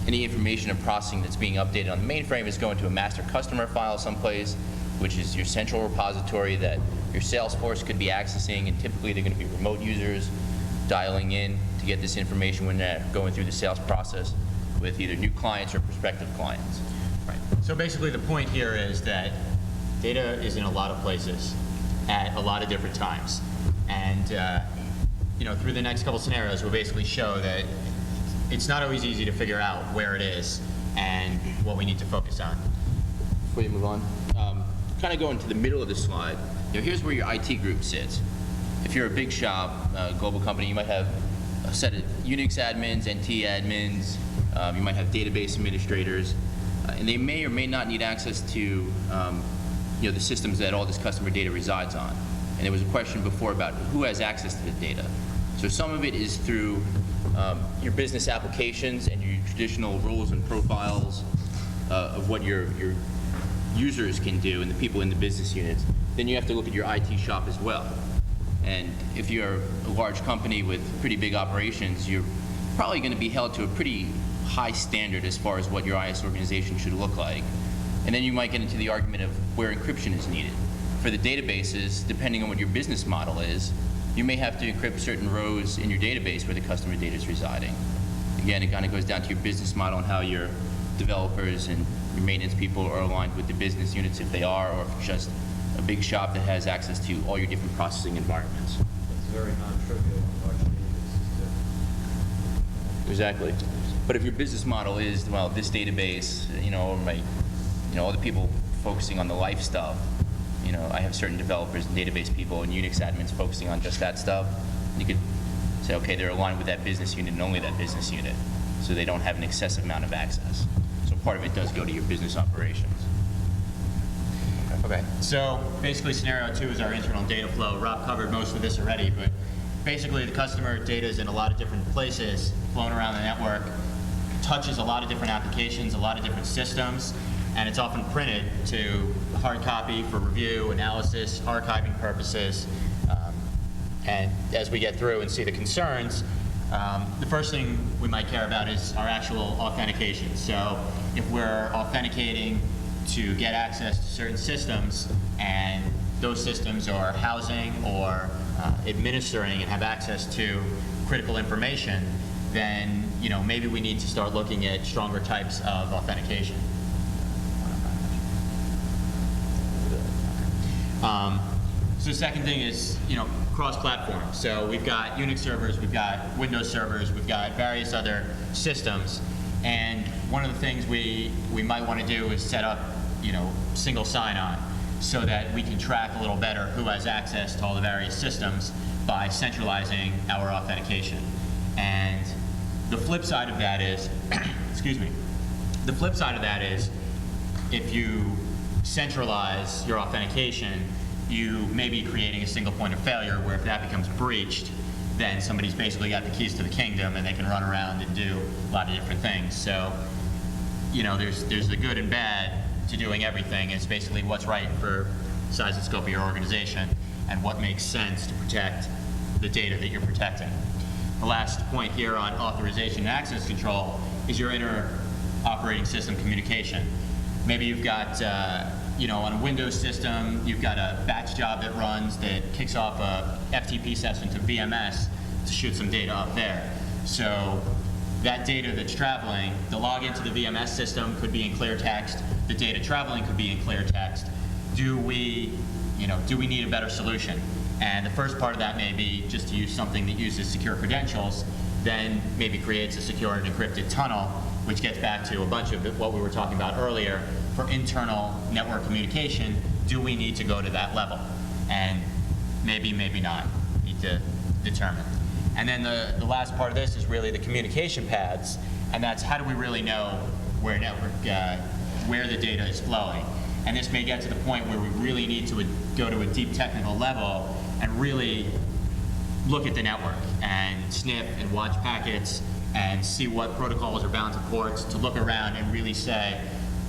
any information and processing that's being updated on the mainframe is going to a master customer file someplace, which is your central repository that your sales force could be accessing, and typically they're going to be remote users dialing in to get this information when they're going through the sales process with either new clients or prospective clients. Right. So basically the point here is that data is in a lot of places at a lot of different times. And through the next couple scenarios, we'll basically show that it's not always easy to figure out where it is and what we need to focus on. Before you move on, kind of going to the middle of the slide, here's where your IT group sits. If you're a big shop, global company, you might have a set of Unix admins, NT admins, you might have database administrators, and they may or may not need access to the systems that all this customer data resides on. And there was a question before about who has access to the data. So some of it is through your business applications and your traditional roles and profiles of what your users can do and the people in the business units. Then you have to look at your IT shop as well. And if you're a large company with pretty big operations, you're probably going to be held to a pretty high standard as far as what your IS organization should look like. And then you might get into the argument of where encryption is needed. For the databases, depending on what your business model is, you may have to encrypt certain rows in your database where the customer data is residing. Again, it kind of goes down to your business model and how your developers and your maintenance people are aligned with the business units, if they are, or if it's just a big shop that has access to all your different processing environments. It's very non-trivial in large databases. Exactly. But if your business model is, well, this database, or all the people focusing on the life stuff, I have certain developers and database people and Unix admins focusing on just that stuff. You could say, okay, they're aligned with that business unit and only that business unit, so they don't have an excessive amount of access. So part of it does go to your business operations. Okay, so basically scenario 2 is our internal data flow. Rob covered most of this already, but basically the customer data is in a lot of different places, flown around the network, touches a lot of different applications, a lot of different systems, and it's often printed to hard copy for review, analysis, archiving purposes. And as we get through and see the concerns, the first thing we might care about is our actual authentication. So if we're authenticating to get access to certain systems, and those systems are housing or administering and have access to critical information, then maybe we need to start looking at stronger types of authentication. So the second thing is, cross-platform. So we've got Unix servers, we've got Windows servers, we've got various other systems, and one of the things we might want to do is set up, single sign-on, so that we can track a little better who has access to all the various systems by centralizing our authentication. And the flip side of that is, excuse me, the flip side of that is if you centralize your authentication, you may be creating a single point of failure where if that becomes breached, then somebody's basically got the keys to the kingdom and they can run around and do a lot of different things. So, you know, there's the good and bad to doing everything. It's basically what's right for size and scope of your organization and what makes sense to protect the data that you're protecting. The last point here on authorization and access control is your inter-operating system communication. Maybe you've got, you know, on a Windows system, you've got a batch job that runs that kicks off a FTP session to VMS to shoot some data up there. So that data that's traveling, the login to the VMS system could be in clear text, the data traveling could be in clear text. Do we need a better solution? And the first part of that may be just to use something that uses secure credentials, then maybe creates a secure and encrypted tunnel, which gets back to a bunch of what we were talking about earlier. For internal network communication, do we need to go to that level? And maybe, maybe not. Need to determine. And then the last part of this is really the communication paths, and that's how do we really know where where the data is flowing? And this may get to the point where we really need to go to a deep technical level and really look at the network and sniff and watch packets and see what protocols are bound to ports, to look around and really say,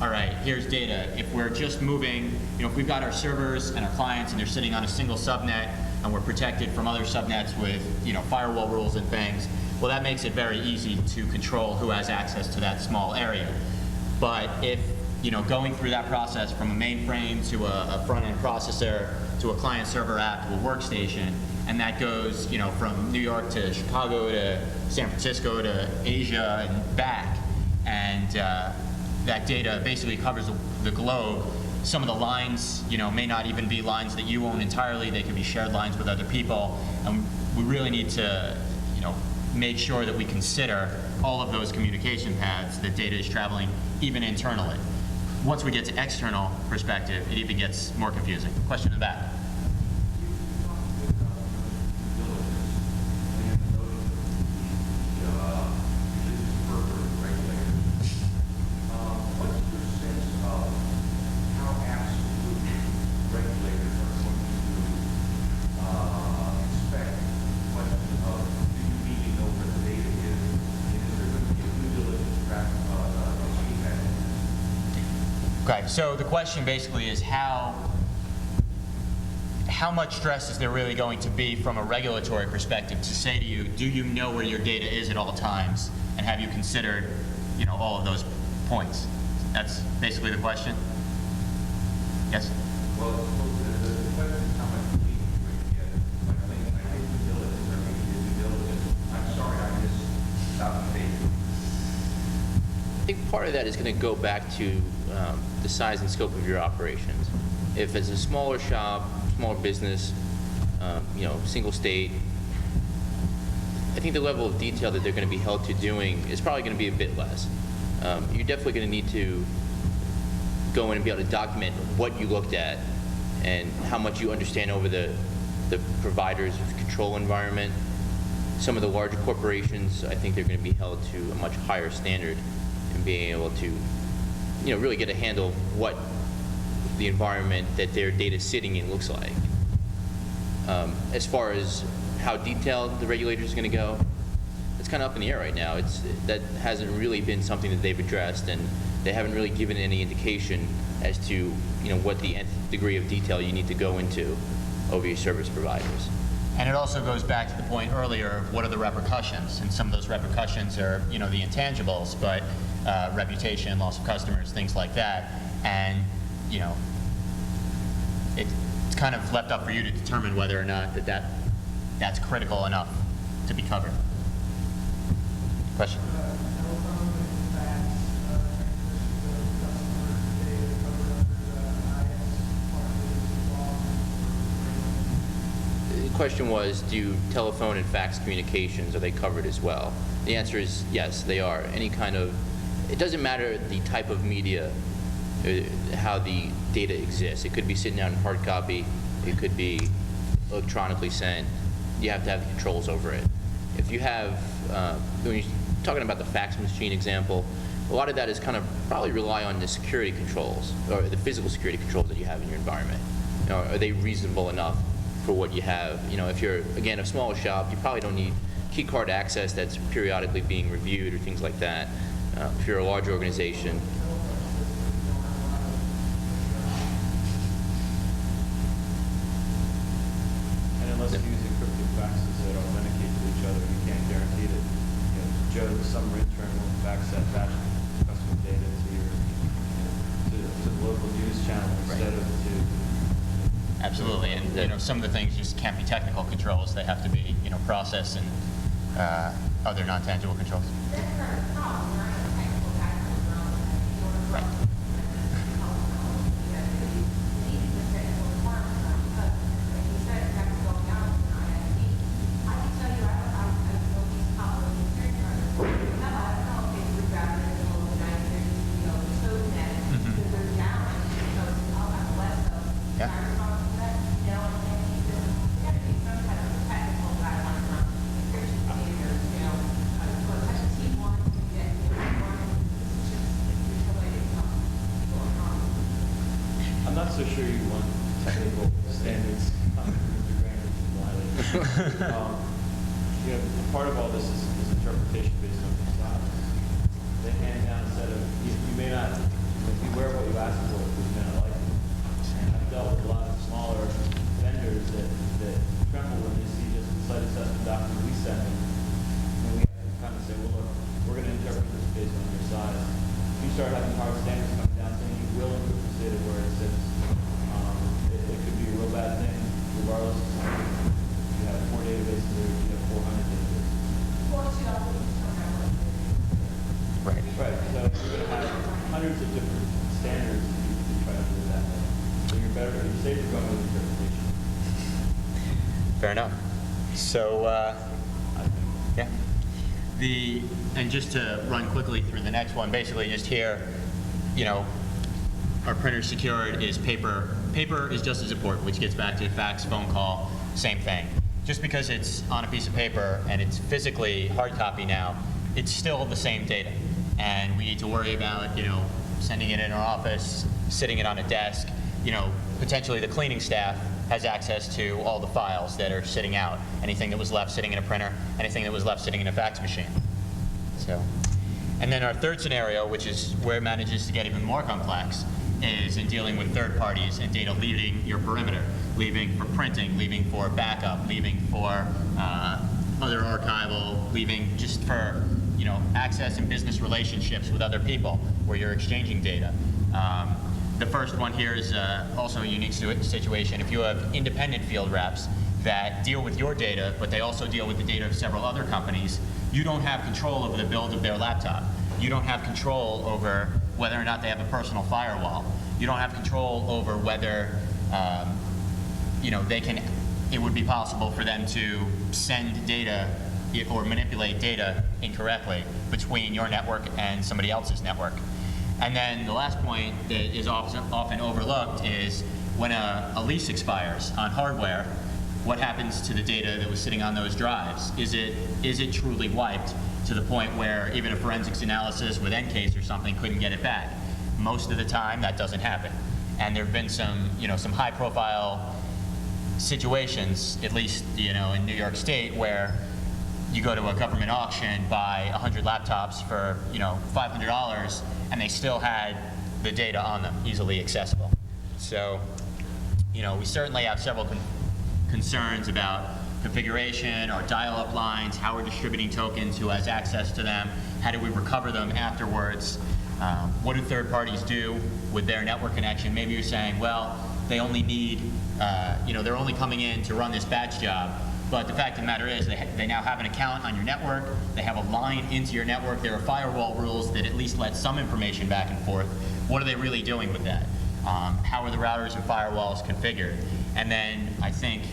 all right, here's data. If we're just moving, you know, if we've got our servers and our clients and they're sitting on a single subnet and we're protected from other subnets with, you know, firewall rules and things, well, that makes it very easy to control who has access to that small area. But if, you know, going through that process from a mainframe to a front-end processor to a client-server app to a workstation, and that goes, you know, from New York to Chicago to San Francisco to Asia and back, and that data basically covers the globe. Some of the lines, you know, may not even be lines that you own entirely. They could be shared lines with other people, and we really need to, you know, make sure that we consider all of those communication paths that data is traveling, even internally. Once we get to external perspective, it even gets more confusing. Question in the back. Okay, so the question basically is how much stress is there really going to be from a regulatory perspective to say to you, do you know where your data is at all times, and have you considered, you know, all of those points? That's basically the question. Yes? Well, the question is how much belief you're going to get. Like, I did due diligence, or maybe due diligence. I'm sorry, I just stopped the page. I think part of that is going to go back to the size and scope of your operations. If it's a smaller shop, smaller business, you know, single state, I think the level of detail that they're going to be held to doing is probably going to be a bit less. You're definitely going to need to go in and be able to document what you looked at and how much you understand over the provider's control environment. Some of the larger corporations, I think they're going to be held to a much higher standard in being able to, you know, really get a handle of what the environment that their data is sitting in looks like. As far as how detailed the regulator is going to go, it's kind of up in the air right now. That hasn't really been something that they've addressed, and they haven't really given any indication as to, you know, what the nth degree of detail you need to go into over your service providers. And it also goes back to the point earlier of what are the repercussions, and some of those repercussions are, you know, the intangibles, but reputation, loss of customers, things like that. And, you know, it's kind of left up for you to determine whether or not that's critical enough to be covered. Question? The question was, do telephone and fax communications, are they covered as well? The answer is yes, they are. Any kind of, it doesn't matter the type of media, how the data exists. It could be sitting out in hard copy, it could be electronically sent. You have to have the controls over it. If you have, when you're talking about the fax machine example, a lot of that is kind of probably rely on the security controls, or the physical security controls that you have in your environment. are they reasonable enough for what you have? If you're, again, a smaller shop, you probably don't need key card access that's periodically being reviewed or things like that. If you're a large organization, And unless you use encrypted faxes that authenticate to each other, you can't guarantee that, Joe, some intern will fax that batch of customer data to your, to the local news channel instead of to. Absolutely, and some of the things just can't be technical controls. They have to be process and other non-tangible controls. That's not a problem, right? Technical background around that. In order for us to need the technical requirements on because like you said, it's have to go down to an ISP. I can tell you, I don't know these complicated experience runners. No, I don't know if they would rather than the little guys that chosen that because they're down because I'm less of Yeah. my response to that. There got to be some kind of technical guidelines on encryption standards, for T1 to get one, it's just the way it comes going on. I'm not so sure you want technical standards coming from the Gramm-Leach-Bliley. Part of all this is interpretation based on facades. They hand down a set of, you may not, beware what you ask for if you may not like it. And I've dealt with a lot of smaller vendors that tremble when they see just the site assessment document we send them. And we have to kind of say, well, look, we're going to interpret this based on your size. If you start having hard standards coming down saying you will encrypt this data where it sits, it could be a real bad thing, regardless of something. You have 4 databases or you have 400 databases. Right. Right, so you're going to have hundreds of different standards if you try to do it that way. So you're safer going with interpretation. Fair enough. So, yeah. And just to run quickly through the next one, basically just here, our printer secured is paper. Paper is just as important, which gets back to fax, phone call, same thing. Just because it's on a piece of paper and it's physically hard copy now, it's still the same data. And we need to worry about, sending it in our office, sitting it on a desk. Potentially the cleaning staff has access to all the files that are sitting out. Anything that was left sitting in a printer, anything that was left sitting in a fax machine. So, and then our third scenario, which is where it manages to get even more complex, is in dealing with third parties and data leaving your perimeter, leaving for printing, leaving for backup, leaving for other archival, leaving just for access and business relationships with other people where you're exchanging data. The first one here is also a unique situation. If you have independent field reps that deal with your data, but they also deal with the data of several other companies, you don't have control over the build of their laptop. You don't have control over whether or not they have a personal firewall. You don't have control over whether it would be possible for them to send data or manipulate data incorrectly between your network and somebody else's network. And then the last point that is often overlooked is when a lease expires on hardware, what happens to the data that was sitting on those drives? Is it truly wiped to the point where even a forensics analysis with EnCase or something couldn't get it back? Most of the time, that doesn't happen. And there have been some high-profile situations, at least in New York State, where you go to a government auction, buy 100 laptops for $500, and they still had the data on them, easily accessible. So, we certainly have several concerns about configuration or dial-up lines, how we're distributing tokens, who has access to them, how do we recover them afterwards, what do third parties do with their network connection? Maybe you're saying, well, they only need, they're only coming in to run this batch job. But the fact of the matter is they now have an account on your network, they have a line into your network, there are firewall rules that at least let some information back and forth. What are they really doing with that? How are the routers and firewalls configured? And then I think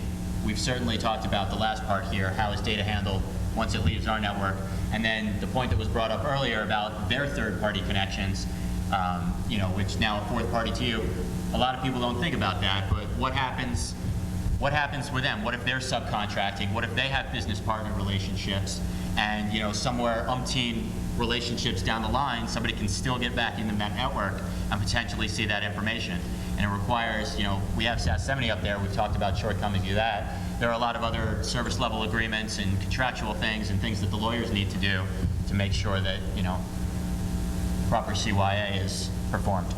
we've certainly talked about the last part here, how is data handled once it leaves our network? And then the point that was brought up earlier about their third-party connections, which now a fourth party to you. A lot of people don't think about that, but what happens with them? What if they're subcontracting? What if they have business partner relationships? And somewhere umpteen relationships down the line, somebody can still get back into that network and potentially see that information. And it requires, we have SAS70 up there, we've talked about shortcomings of that. There are a lot of other service level agreements and contractual things and things that the lawyers need to do to make sure that, proper CYA is performed.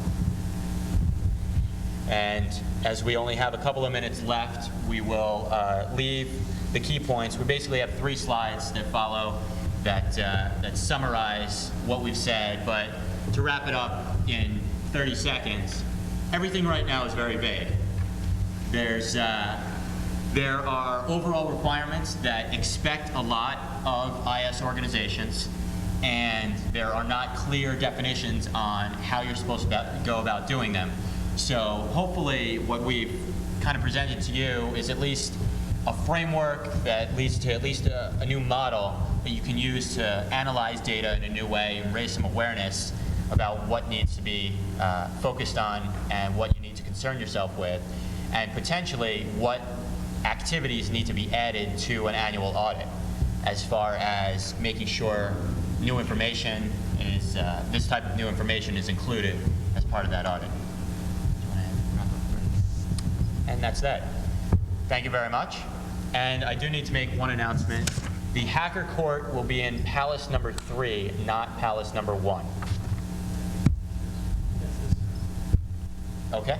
And as we only have a couple of minutes left, we will leave the key points. We basically have 3 slides that follow that summarize what we've said, but to wrap it up in 30 seconds, everything right now is very vague. There are overall requirements that expect a lot of IS organizations, and there are not clear definitions on how you're supposed to go about doing them. So hopefully what we've kind of presented to you is at least a framework that leads to at least a new model that you can use to analyze data in a new way and raise some awareness about what needs to be focused on and what you need to concern yourself with, and potentially what activities need to be added to an annual audit as far as making sure new information is, this type of new information is included as part of that audit. And that's that. Thank you very much. And I do need to make one announcement. The Hacker Court will be in Palace number 3, not Palace number 1. Okay?